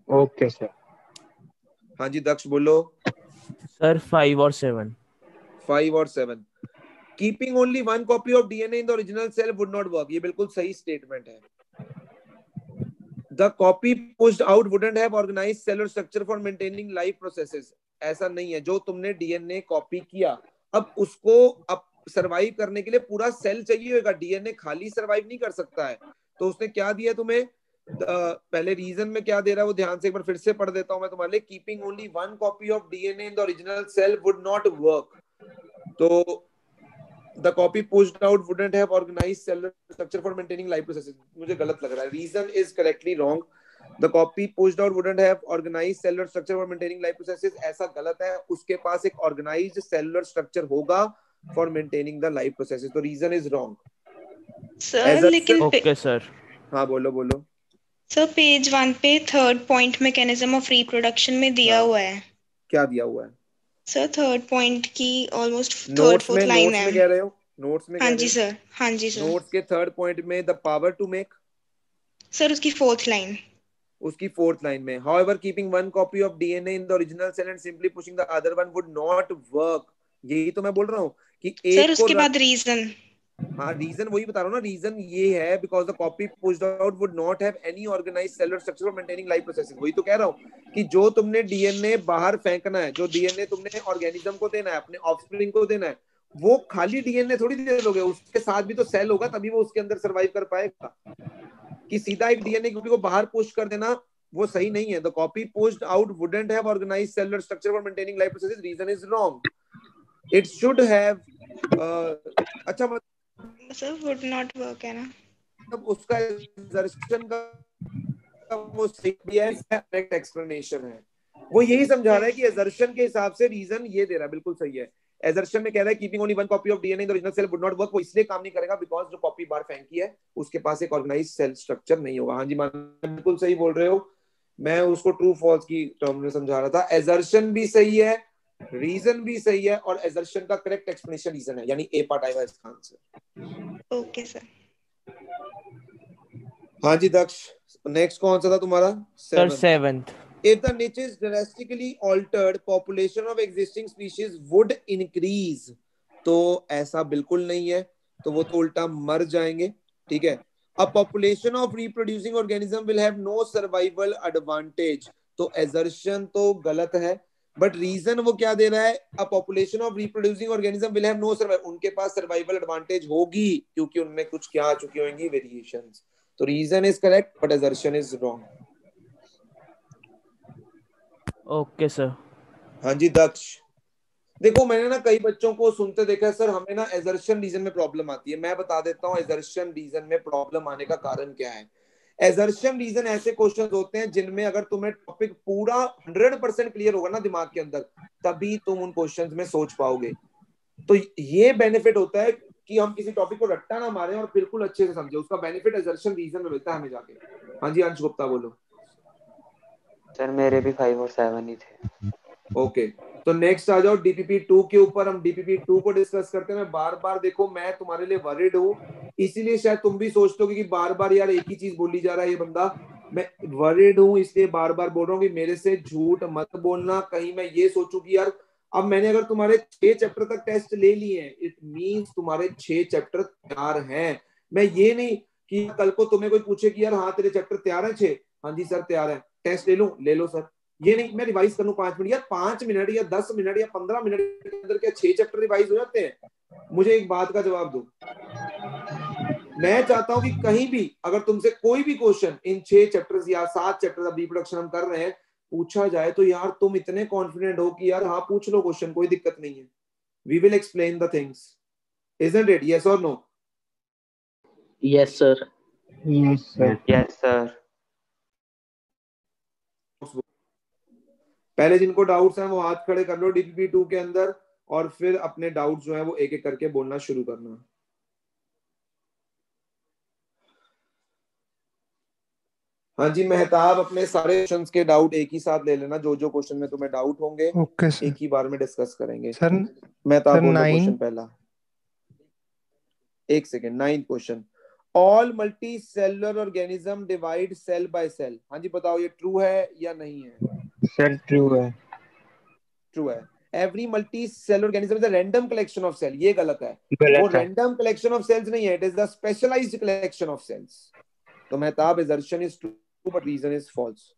Okay sir. हाँ जी दक्ष बोलो। Sir 5 और 7। 5 और 7। Keeping only one copy of DNA in the original cell would not work, ये बिल्कुल सही statement है। The copy pushed out wouldn't have organized cellular structure for maintaining life processes. ऐसा नहीं है, जो तुमने डीएनए कॉपी किया अब उसको अब सरवाइव करने के लिए पूरा सेल चाहिए होगा, डीएनए खाली सरवाइव नहीं कर सकता है। तो उसने क्या दिया तुम्हें, पहले रीजन में क्या दे रहा है वो ध्यान से एक बार फिर से पढ़ देता हूं मैं तुम्हारे लिए। Keeping only one copy of DNA in the original cell would not work. तो the copy pushed out wouldn't have organized cellular structure for maintaining life processes. मुझे गलत लग रहा है, reason is correctly wrong. The copy pushed out wouldn't have organized cellular structure for maintaining life processes. ऐसा गलत है, उसके पास एक organized cellular structure होगा for maintaining the life processes. तो reason is wrong. सर लेकिन ओके सर। हाँ बोलो बोलो। सर पेज 1 पे third point mechanism of reproduction में दिया हुआ है। क्या दिया हुआ है सर? थर्ड पॉइंट की ऑलमोस्ट थर्ड फोर्थ लाइन है। नोट्स में कह रहे हो? नोट्स में हाँ जी सर, हाँ जी सर। नोट्स के थर्ड पॉइंट में the power to make, sir उसकी फोर्थ लाइन, उसकी फोर्थ लाइन में however keeping one copy of DNA in the original cell and simply pushing the other one would not work. यही तो मैं बोल रहा हूँ कि एक सर उसके बाद रीजन, हाँ रीजन वही बता रहा हूँ ना, रीजन ये है because the copy pushed out would not have any organised cellular structure for maintaining life processing. वही तो कह रहा हूँ कि जो तुमने डीएनए बाहर फेंकना है, जो डीएनए तुमने ऑर्गेनिज्म को देना है, अपने ऑफस्प्रिंग को देना है, वो खाली डीएनए थोड़ी दे दोगे, उसके साथ भी तो सेल होगा, तभी वो उसके अंदर सर्वाइव कर पाएगा। कि सीधा एक डीएनए कॉपी को बाहर पुश कर देना वो सही नहीं है। The copy pushed out wouldn't have organised cellular structure for maintaining life processes, reason is wrong. It should have अच्छा सर वुड नॉट वर्क है ना, तब उसका एजर्शन का वो सही है, करेक्ट एक्सप्लेनेशन है। वो यही समझा रहा है कि एजर्शन के हिसाब से रीजन ये दे रहा है, बिल्कुल सही है। एजर्शन में कह रहा है keeping only one copy of DNA in the original cell would not work, वो इसलिए काम नहीं करेगा बिकॉज़ जो कॉपी बाहर फेंकी है उसके पास एक ऑर्गेनाइज्ड सेल स्ट्रक्चर नहीं होगा। हाँ जी मान बिल्कुल सही बोल रहे हो, मैं उसको ट्रू फॉल्स की टर्म में समझा रहा था। एजर्शन भी सही है, रीजन भी सही है, और एजर्शन का करेक्ट एक्सप्लेनेशन रीजन है, यानी ए पार्ट आएगा इसका आंसर। Okay sir. हाँ जी दक्ष, नेक्स्ट कौन सा था तुम्हारा? Sir 7th। If the niche is drastically altered, population of existing species would increase. तो ऐसा बिल्कुल नहीं है, तो वो तो उल्टा मर जाएंगे। ठीक है, a population of reproducing organism will have no survival advantage. तो assertion तो गलत है, बट रीजन वो क्या दे रहा है? a population of reproducing organism will have no survival, उनके पास सर्वाइवल एडवांटेज होगी क्योंकि उनमें कुछ क्या आ चुकी होंगी, वेरिएशंस। तो reason is correct but assertion is wrong. Okay sir. हाँ जी दक्ष, देखो मैंने ना कई बच्चों को सुनते देखा है, सर हमें ना एजर्शन रीजन में प्रॉब्लम आती है। मैं बता देता हूँ एजर्शन रीजन में प्रॉब्लम आने का कारण क्या है। एजर्शन रीजन ऐसे क्वेश्चंस होते हैं जिनमें अगर तुम्हें टॉपिक पूरा 100% क्लियर होगा ना दिमाग के अंदर, तभी तुम उन क्वेश्चंस में सोच पाओगे। तो ये बेनिफिट होता है कि हम किसी टॉपिक को रट्टा ना मारे और बिल्कुल अच्छे से समझे, उसका बेनिफिट असर्शन रीजन में मिलता है हमें जाके। हाँ जी अंश गुप्ता बोलो। सर मेरे भी 5 और 7 ही थे। ओके तो नेक्स्ट आ जाओ डीपीपी 2 के ऊपर। हम डीपीपी 2 को डिस्कस करते हैं। मैं बार बार देखो मैं तुम्हारे लिए वरिड हूँ, इसीलिए शायद तुम भी सोचते हो कि बार बार यार एक ही चीज बोली जा रहा है ये बंदा। मैं वरिड हूँ इसलिए बार बार बोल रहा हूँ कि मेरे से झूठ मत बोलना, कहीं मैं ये सोचूं कि यार अब मैंने अगर तुम्हारे 6 चैप्टर तक टेस्ट ले लिए हैं, इट मींस तुम्हारे 6 चैप्टर तैयार हैं। मैं ये नहीं कि कल को तुम्हें कोई पूछे कि यार हाँ तेरे चैप्टर तैयार है 6, हाँ जी सर तैयार है, टेस्ट ले लूं, ले लो सर। ये नहीं मैं रिवाइज कर लूं 5 मिनट, यार 5 मिनट या 10 मिनट या 15 मिनट के अंदर क्या 6 चैप्टर रिवाइज हो जाते हैं? मुझे एक बात का जवाब दो। मैं चाहता हूं कि कहीं भी अगर तुमसे कोई भी क्वेश्चन इन 6 चैप्टर्स या 7 चैप्टर्स अब रिप्रोडक्शन हम कर रहे हैं पूछा जाए तो यार तुम इतने कॉन्फिडेंट हो कि यार हाँ पूछ लो क्वेश्चन, कोई दिक्कत नहीं है। We will explain the things, isn't it? Yes और no? Yes sir. Yes sir. Yes sir. पहले जिनको डाउट्स हैं वो हाथ खड़े कर लो डीपीपी 2 के अंदर, और फिर अपने डाउट्स जो है वो एक एक करके बोलना शुरू करना। हाँ जी मेहताब अपने सारे क्वेश्चंस के डाउट एक ही साथ ले लेना, जो जो क्वेश्चन में तुम्हें डाउट होंगे ओके सर। एक ही बार में डिस्कस करेंगे। सर मेहताब बोलो 9 क्वेश्चन पहला। एक second, 9th question. All multi cellular organism divide cell by cell. हाँ जी बताओ ये ट्रू है या नहीं है? सर ट्रू है। ट्रू है। Every multi cell organism is a random collection of cell. ये गलत है, गलत वो है। रैंडम कलेक्शन ऑफ सेल्स नहीं है, it is the specialised collection of cells. तो Mehtab assertion is true but reason is false.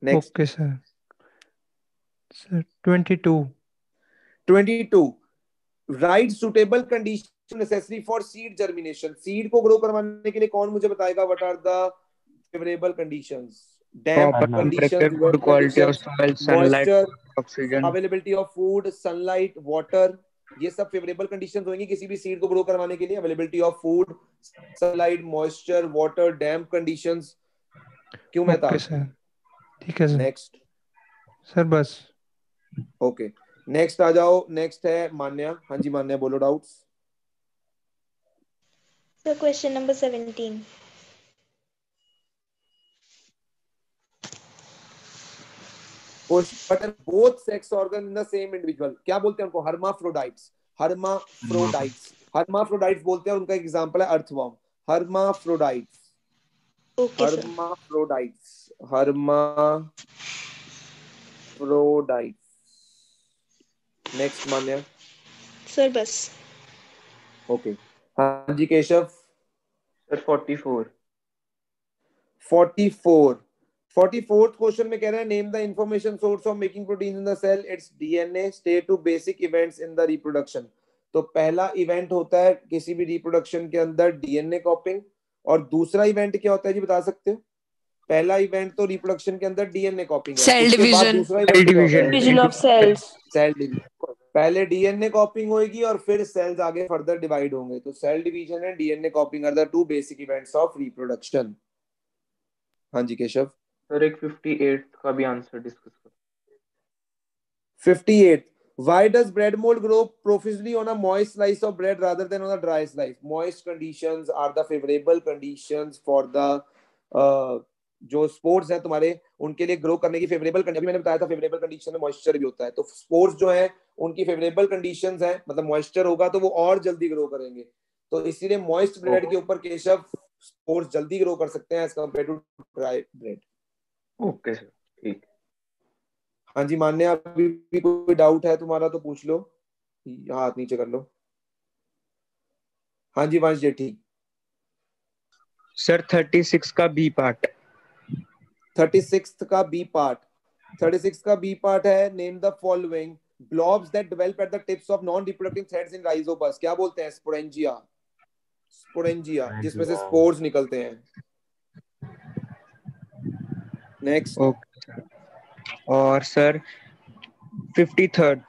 Next. Okay sir. Sir 22 write suitable condition necessary for seed germination. Seed को ग्रो करवाने के लिए कौन मुझे बताएगा what are the favourable conditions? Damp temperature, conditions, good wet quality of conditions, soil, sunlight, moisture, oxygen. Availability of food, sunlight, water, ये सब favourable conditions होंगी किसी भी सीड को ग्रो करवाने के लिए। Availability of food, sunlight, moisture, water, damp conditions. क्यों मेहताब? ओके सर ठीक है सर। नेक्स्ट सर बस। ओके नेक्स्ट आ जाओ। नेक्स्ट है मान्या। हाँ जी मान्या बोलो doubts. So question number 17. Both sex organ in the same individual क्या बोलते हैं उनको? हर्माफ्रोडाइट्स। हर्माफ्रोडाइट्स, हर्माफ्रोडाइट्स बोलते हैं। उनका एग्जांपल है अर्थवर्म। हर्माफ्रोडाइट्स, हर्माफ्रोडाइट्स, हर्माफ्रोडाइट्स। नेक्स्ट मान्या। सर बस। ओके हाँ जी केशव। सर 44। 44th क्वेश्चन में कह रहे हैं name the information source of making protein in the cell. It's DNA. State two basic events in the reproduction. तो पहला इवेंट होता है किसी भी रिप्रोडक्शन के अंदर डीएनए कॉपिंग, और दूसरा इवेंट क्या होता है जी बता सकते हो? पहला इवेंट तो रिप्रोडक्शन के अंदर डीएनए कॉपिंग है, सेल उसके बाद डिवीजन। दूसरा event division of cells. Cell division. पहले डीएनए कॉपिंग होगी और फिर सेल्स आगे फर्दर डिवाइड होंगे। तो cell division and DNA copying are the two basic events of reproduction. हाँ जी केशव। सर एक 58 का भी आंसर डिस्कस करो। 58 why does bread mold grow profusely on a moist slice of bread rather than on a dry slice? Moist conditions are the favorable conditions for the जो spores हैं तुम्हारे उनके लिए ग्रो करने की फेवरेबल कंडीशन। मैंने बताया था फेवरेबल कंडीशन में मॉइस्चर भी होता है, तो स्पोर्स जो है उनकी फेवरेबल कंडीशंस हैं, मतलब मॉइस्चर होगा तो वो और जल्दी ग्रो करेंगे। तो इसीलिए मॉइस्ट ब्रेड के ऊपर केशव स्पोर्स जल्दी ग्रो कर सकते हैं as compare to dry bread. Okay sir ठीक। हाँ जी मान्या अभी भी कोई डाउट है तुम्हारा तो पूछ लो, हाथ नीचे कर लो। हाँ जी वंश जेठी। सर 36 का बी पार्ट। 36 का बी पार्ट। 36 का बी पार्ट है name the following blobs that develop at the tips of non reproductive threads in Rhizopus. क्या बोलते हैं? स्पोरेंजिया। स्पोरेंजिया जिसमें से स्पोर्स निकलते हैं। नेक्स्ट। ओके और sir 53rd।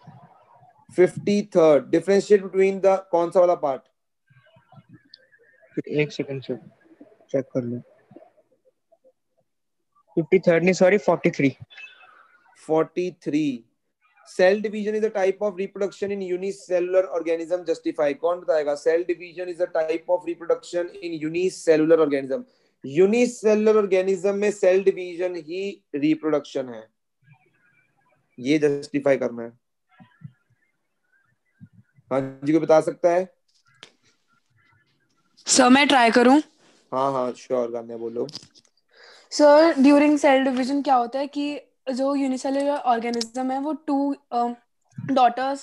53rd differentiate between the कौन सा वाला पार्ट? एक सेकंड सर चेक कर लो। 53rd नहीं sorry 43। 43 cell division is a type of reproduction in unicellular organism, justify. कौन बताएगा? Cell division is a type of reproduction in unicellular organism. Unicellular organism में सेल डिवीजन ही reproduction है, ये justify करना है। हाँ जी, कोई बता सकता है? सर मैं ट्राई करूं? हाँ हाँ श्योर, गाने बोलो। सर ड्यूरिंग सेल डिवीजन क्या होता है कि जो यूनिसेलुलर ऑर्गेनिज्म है वो 2 डॉटर्स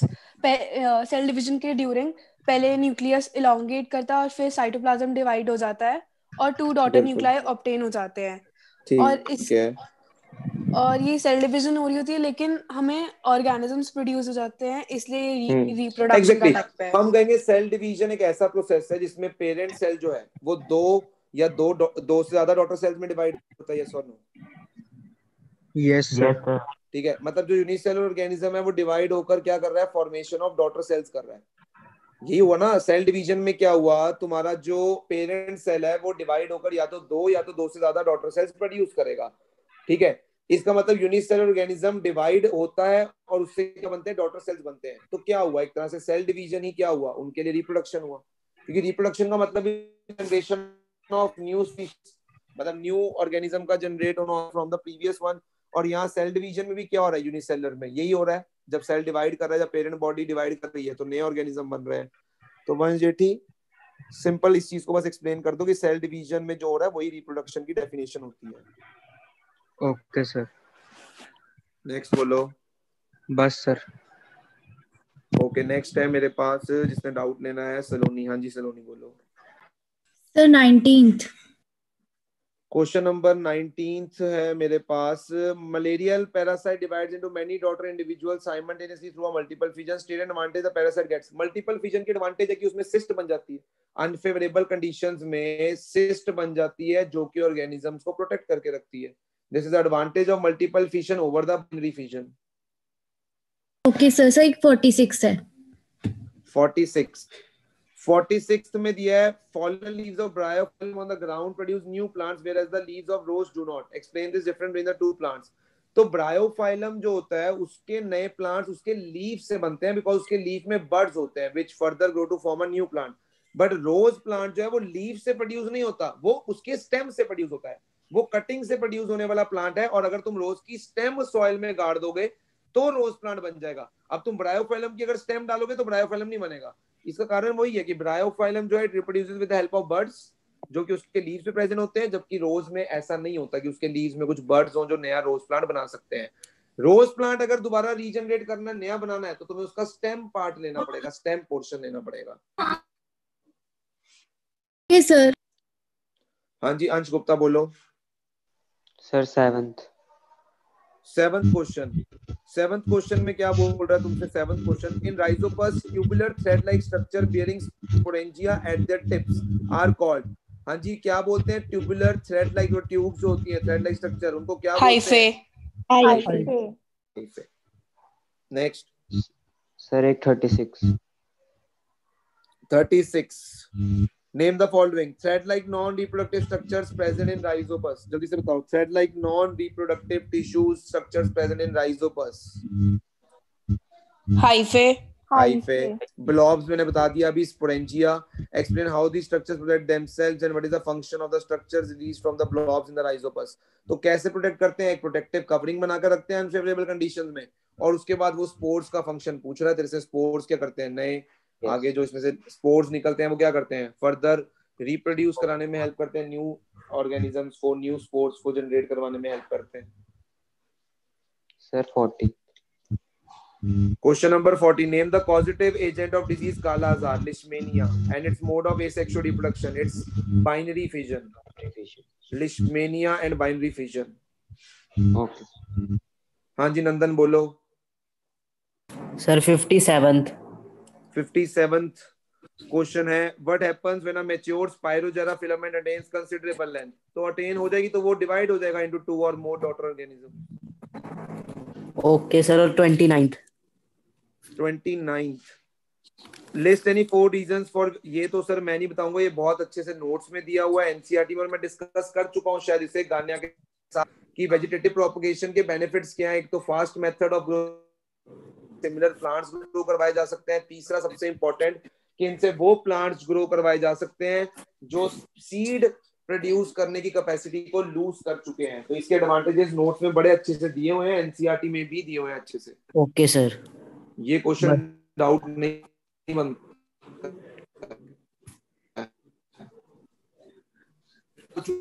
सेल डिवीजन के ड्यूरिंग पहले न्यूक्लियस इलोंगेट करता है और फिर साइटोप्लाज्म डिवाइड हो जाता है और 2 डॉटर न्यूक्लियाई ऑब्टेन हो जाते हैं। और ठीक है, और ये सेल डिवीजन हो रही होती है लेकिन हमें ऑर्गेनिजम्स प्रोड्यूस हो जाते हैं, इसलिए रिप्रोडक्शन का टाइप है। हम कहेंगे सेल डिवीजन एक ऐसा प्रोसेस है जिसमें पेरेंट सेल जो है वो दो से ज्यादा डॉटर सेल्स में डिवाइड होता है। यस और नो? Yes sir. ठीक है, मतलब जो यूनिसेलुलर ऑर्गेनिज्म है वो डिवाइड होकर क्या कर रहा है? फॉर्मेशन ऑफ डॉटर सेल्स कर रहा है। यही हुआ ना सेल डिवीजन में, क्या हुआ? तुम्हारा जो पेरेंट सेल है वो डिवाइड होकर या तो दो से ज्यादा डॉटर सेल्स प्रोड्यूस करेगा। ठीक है, इसका मतलब यूनिसेलुलर ऑर्गेनिज्म डिवाइड होता है और उससे क्या बनते हैं? डॉटर सेल्स बनते हैं। तो क्या हुआ? एक तरह से सेल डिवीजन ही क्या हुआ? उनके लिए रिप्रोडक्शन हुआ, क्योंकि रिप्रोडक्शन का मतलब जनरेशन ऑफ न्यू स्पीशीज, मतलब न्यू ऑर्गेनिज्म का जनरेट होना फ्रॉम द प्रीवियस वन। और यहाँ सेल डिवीजन में भी क्या हो रहा है? यूनिसेलुलर में यही हो रहा है। जब सेल डिवाइड कर रहा है, जब पेरेंट बॉडी डिवाइड कर रही है तो नए ऑर्गेनिज्म बन रहे हैं। तो वंश जेठी सिंपल इस चीज को बस एक्सप्लेन कर दो कि सेल डिवीजन में जो हो रहा है वही रिप्रोडक्शन की डेफिनेशन होती है। Okay sir. नेक्स्ट बोलो। बस सर। ओके, नेक्स्ट है मेरे पास जिसने डाउट लेना है सलोनी। हाँ जी सलोनी बोलो। सर 19th क्वेश्चन नंबर 19 है मेरे पास। Malarial parasite divides into many daughter individual simultaneously through a multiple fission. State advantage the parasite gets. Multiple fission की एडवांटेज है कि उसमें सिस्ट बन जाती है, अनफेवरेबल कंडीशंस में सिस्ट बन जाती है जो कि ऑर्गेनिजम्स को प्रोटेक्ट करके रखती है। This is the advantage of multiple fission over the binary fission. Okay sir, sir 46 है। 46 में दिया है fallen leaves of bryophyllum on the ground produce new plants whereas the leaves of rose do not. Explain this difference between the two plants. तो Bryophyllum जो होता है उसके नए प्लांट्स उसके लीफ से बनते हैं, बिकॉज उसके लीफ में बर्ड्स होते हैं which further grow to form a new plant. But rose plant जो है वो लीफ से प्रोड्यूस नहीं होता, वो उसके स्टेम से प्रोड्यूस होता है। वो कटिंग से प्रोड्यूस होने वाला प्लांट है, और अगर तुम रोज की स्टेम सॉइल में गाड़ दोगे तो रोज प्लांट बन जाएगा। अब तुम ब्रायोफाइलम की अगर स्टेम डालोगे तो ब्रायोफाइलम नहीं बनेगा। इसका कारण वही है कि ब्रायोफाइलम जो है reproduces with the help of birds जो कि उसके लीव्स पे प्रेजेंट होते हैं, जबकि रोज में ऐसा नहीं होता कि उसके लीव्स में कुछ बर्ड्स हो जो नया रोज प्लांट बना सकते हैं। रोज प्लांट अगर दोबारा रीजनरेट करना, नया बनाना है, तो तुम्हें उसका स्टेम पार्ट लेना पड़ेगा, स्टेम पोर्शन लेना पड़ेगा। सर। हाँ जी अंश गुप्ता बोलो। सर 7th क्वेश्चन में क्या बोल रहा है तुमसे? 7th question, in Rhizopus tubular thread like structure bearing sporangia at their tips are called. हाँ जी क्या बोलते हैं? ट्यूबुलर थ्रेड लाइक जो ट्यूब्स होती हैं, थ्रेड लाइक स्ट्रक्चर, उनको क्या बोलते हैं? हाइफे। नेक्स्ट सर एक 36 name the following thread like non reproductive structures present in Rhizopus. जल्दी से बताओ, thread like non reproductive tissues structures present in Rhizopus. Hyphae. Blobs मैंने बता दिया अभी, sporangia. Explain how the structures protect themselves and what is the function of the structures released from the blobs in the Rhizopus. तो कैसे protect करते हैं? एक protective covering बनाकर रखते हैं अनफेवरेबल कंडीशंस में, और उसके बाद वो स्पोर्स का फंक्शन पूछ रहा है तेरे से। स्पोर्स क्या करते हैं? नए आगे जो इसमें से स्पोर्स निकलते हैं वो क्या करते हैं? फर्दर रिप्रोड्यूस कराने में हेल्प करते हैं, न्यू ऑर्गेनिजम्स को, न्यू स्पोर्स को जनरेट करवाने में हेल्प करते हैं। Sir 40। Question number 40. Name the causative agent of disease Kala Azar, Leishmania, and its mode of asexual reproduction. It's binary fission. Leishmania and binary fission. Okay. हाँ जी नंदन बोलो। Sir 57th question है, what happens when a mature Spirogyra filament attains considerable length? तो attain हो जाएगी तो वो divide हो जाएगा into 2 or more daughter organisms. Okay sir. और 29th list any 4 reasons for. ये तो सर मैं नहीं बताऊंगा, ये बहुत अच्छे से नोट्स में दिया हुआ है, एनसीईआरटी में मैं डिस्कस कर चुका हूं शायद इसे गान्या के साथ, कि वेजिटेटिव प्रोपगेशन के बेनिफिट्स क्या है। एक तो fast method of growth similar plants grow करवाए जा सकते हैं। तीसरा सबसे इंपॉर्टेंट कि इनसे वो प्लांट्स ग्रो करवाए जा सकते हैं जो सीड प्रोड्यूस करने की कैपेसिटी को लूज कर चुके हैं। तो इसके एडवांटेजेस नोट्स में बड़े अच्छे से दिए हुए हैं, एनसीईआरटी में भी दिए हुए हैं अच्छे से। ओके सर, ये क्वेश्चन डाउट नहीं बनता।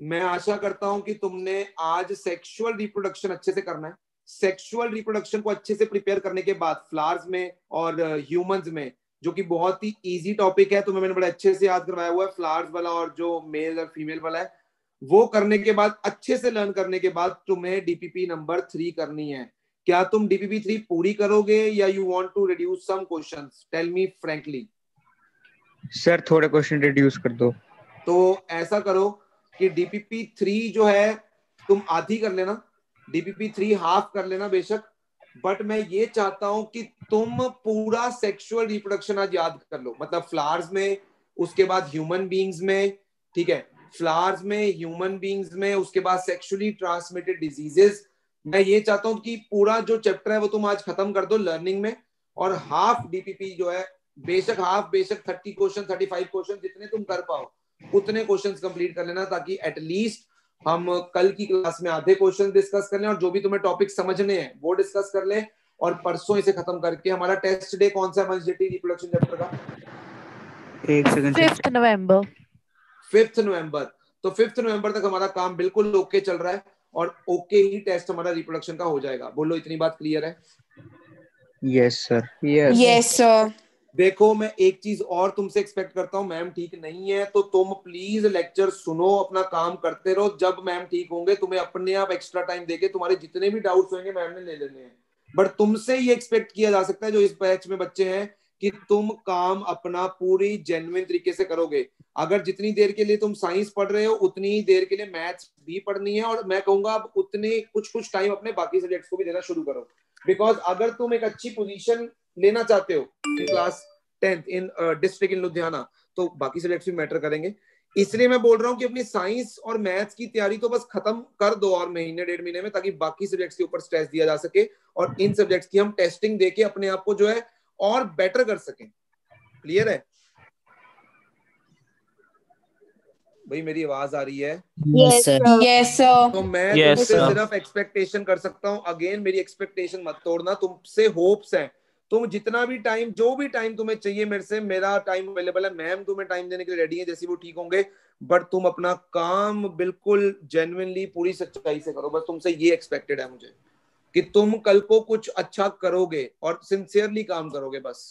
मैं आशा करता हूं कि तुमने आज सेक्सुअल रिप्रोडक्शन अच्छे से करना है। सेक्सुअल रिप्रोडक्शन को अच्छे से प्रिपेयर करने के बाद फ्लावर्स में और ह्यूमंस में, जो कि बहुत ही इजी टॉपिक है, तुम्हें मैंने बड़े अच्छे से याद करवाया हुआ है, फ्लावर्स वाला और जो मेल और फीमेल वाला है, वो करने के बाद अच्छे से लर्न करने के बाद तुम्हें डीपीपी नंबर 3 करनी है। क्या तुम डीपीपी 3 पूरी करोगे या you want to reduce some questions? Tell me frankly. Sir थोड़े क्वेश्चन रिड्यूस कर दो। तो ऐसा करो कि डीपीपी 3 जो है तुम आधी कर लेना, डीपीपी 3 हाफ कर लेना बेशक, बट मैं ये चाहता हूं कि तुम पूरा सेक्सुअल रिप्रोडक्शन आज याद कर लो। मतलब फ्लावर्स में, उसके बाद ह्यूमन बीइंग्स में, ठीक है, फ्लावर्स में, ह्यूमन बीइंग्स में, उसके बाद सेक्सुअली ट्रांसमिटेड डिजीजेस। मैं ये चाहता हूं कि पूरा जो चैप्टर है वो तुम आज खत्म कर दो लर्निंग में, और हाफ डीपीपी जो है बेशक हाफ, बेशक 30 क्वेश्चन 35 क्वेश्चन जितने तुम कर पाओ उतने क्वेश्चंस कंप्लीट कर लेना, ताकि एटलीस्ट हम कल की क्लास में आधे क्वेश्चन डिस्कस कर लें और जो भी तुम्हें टॉपिक समझने हैं वो डिस्कस कर लें, और परसों इसे खत्म करके हमारा टेस्ट डे कौन सा है जेटी रिप्रोडक्शन चैप्टर का? 5th नवंबर। 5th नवंबर। तो 5th नवंबर तक हमारा काम बिल्कुल ओके चल रहा है और ओके ही टेस्ट हमारा रिप्रोडक्शन का हो जाएगा। बोलो इतनी बात क्लियर है? Yes sir. Yes sir. देखो मैं एक चीज और तुमसे एक्सपेक्ट करता हूँ, मैम ठीक नहीं है तो तुम प्लीज लेक्चर सुनो, अपना काम करते रहो। जब मैम ठीक होंगे तुम्हें अपने आप एक्स्ट्रा टाइम देके तुम्हारे जितने भी डाउट्स होंगे मैम ने ले लेने हैं। बट तुमसे ये एक्सपेक्ट किया जा सकता है जो इस बैच में बच्चे हैं कि तुम काम अपना पूरी जेन्युइन तरीके से करोगे। अगर जितनी देर के लिए तुम साइंस पढ़ रहे हो उतनी ही देर के लिए मैथ्स भी पढ़नी है, और मैं कहूंगा अब उतने कुछ टाइम अपने बाकी सब्जेक्ट्स को भी देना शुरू करो। बिकॉज अगर तुम एक अच्छी पोजीशन लेना चाहते हो in class 10th in district in Ludhiana, तो बाकी सब्जेक्ट्स भी मैटर करेंगे। इसलिए मैं बोल रहा हूँ कि अपनी साइंस और मैथ्स की तैयारी तो बस खत्म कर दो और महीने 1.5 महीने में, ताकि बाकी सब्जेक्ट्स के ऊपर स्ट्रेस दिया जा सके और इन सब्जेक्ट्स की हम टेस्टिंग देके अपने आप को जो है और बेटर कर सकें। क्लियर है भाई? मेरी आवाज आ रही है? Yes sir. तो मैं तुमसे सिर्फ एक्सपेक्टेशन कर सकता हूँ, अगेन मेरी एक्सपेक्टेशन मत तोड़ना, तुमसे होप्स हैं। तुम जितना भी टाइम, जो भी टाइम तुम्हें चाहिए मेरे से, मेरा टाइम अवेलेबल है, मैम तुम्हें टाइम देने के लिए रेडी है जैसे वो ठीक होंगे। बट तुम अपना काम बिल्कुल जेन्युइनली पूरी सच्चाई से करो, बस तुमसे ये एक्सपेक्टेड है मुझे कि तुम कल को कुछ अच्छा करोगे और सिंसियरली काम करोगे। बस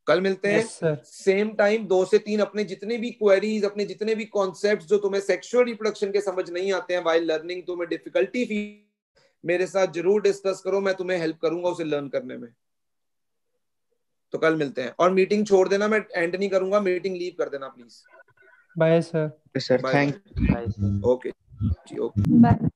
कल मिलते हैं सेम टाइम 2 से 3। अपने जितने भी क्वेरीज, अपने जितने भी कॉन्सेप्ट्स जो तुम्हें सेक्सुअल रिप्रोडक्शन के समझ नहीं आते हैं व्हाइल लर्निंग, तुम्हें डिफिकल्टी फील, मेरे साथ जरूर डिस्कस करो, मैं तुम्हें हेल्प करूंगा उसे लर्न करने में। तो कल मिलते हैं, और मीटिंग छोड़ देना, मैं एंड नहीं करूंगा, मीटिंग लीव कर देना please. Bye sir. Sir thank you. Okay जी, ओके बाय।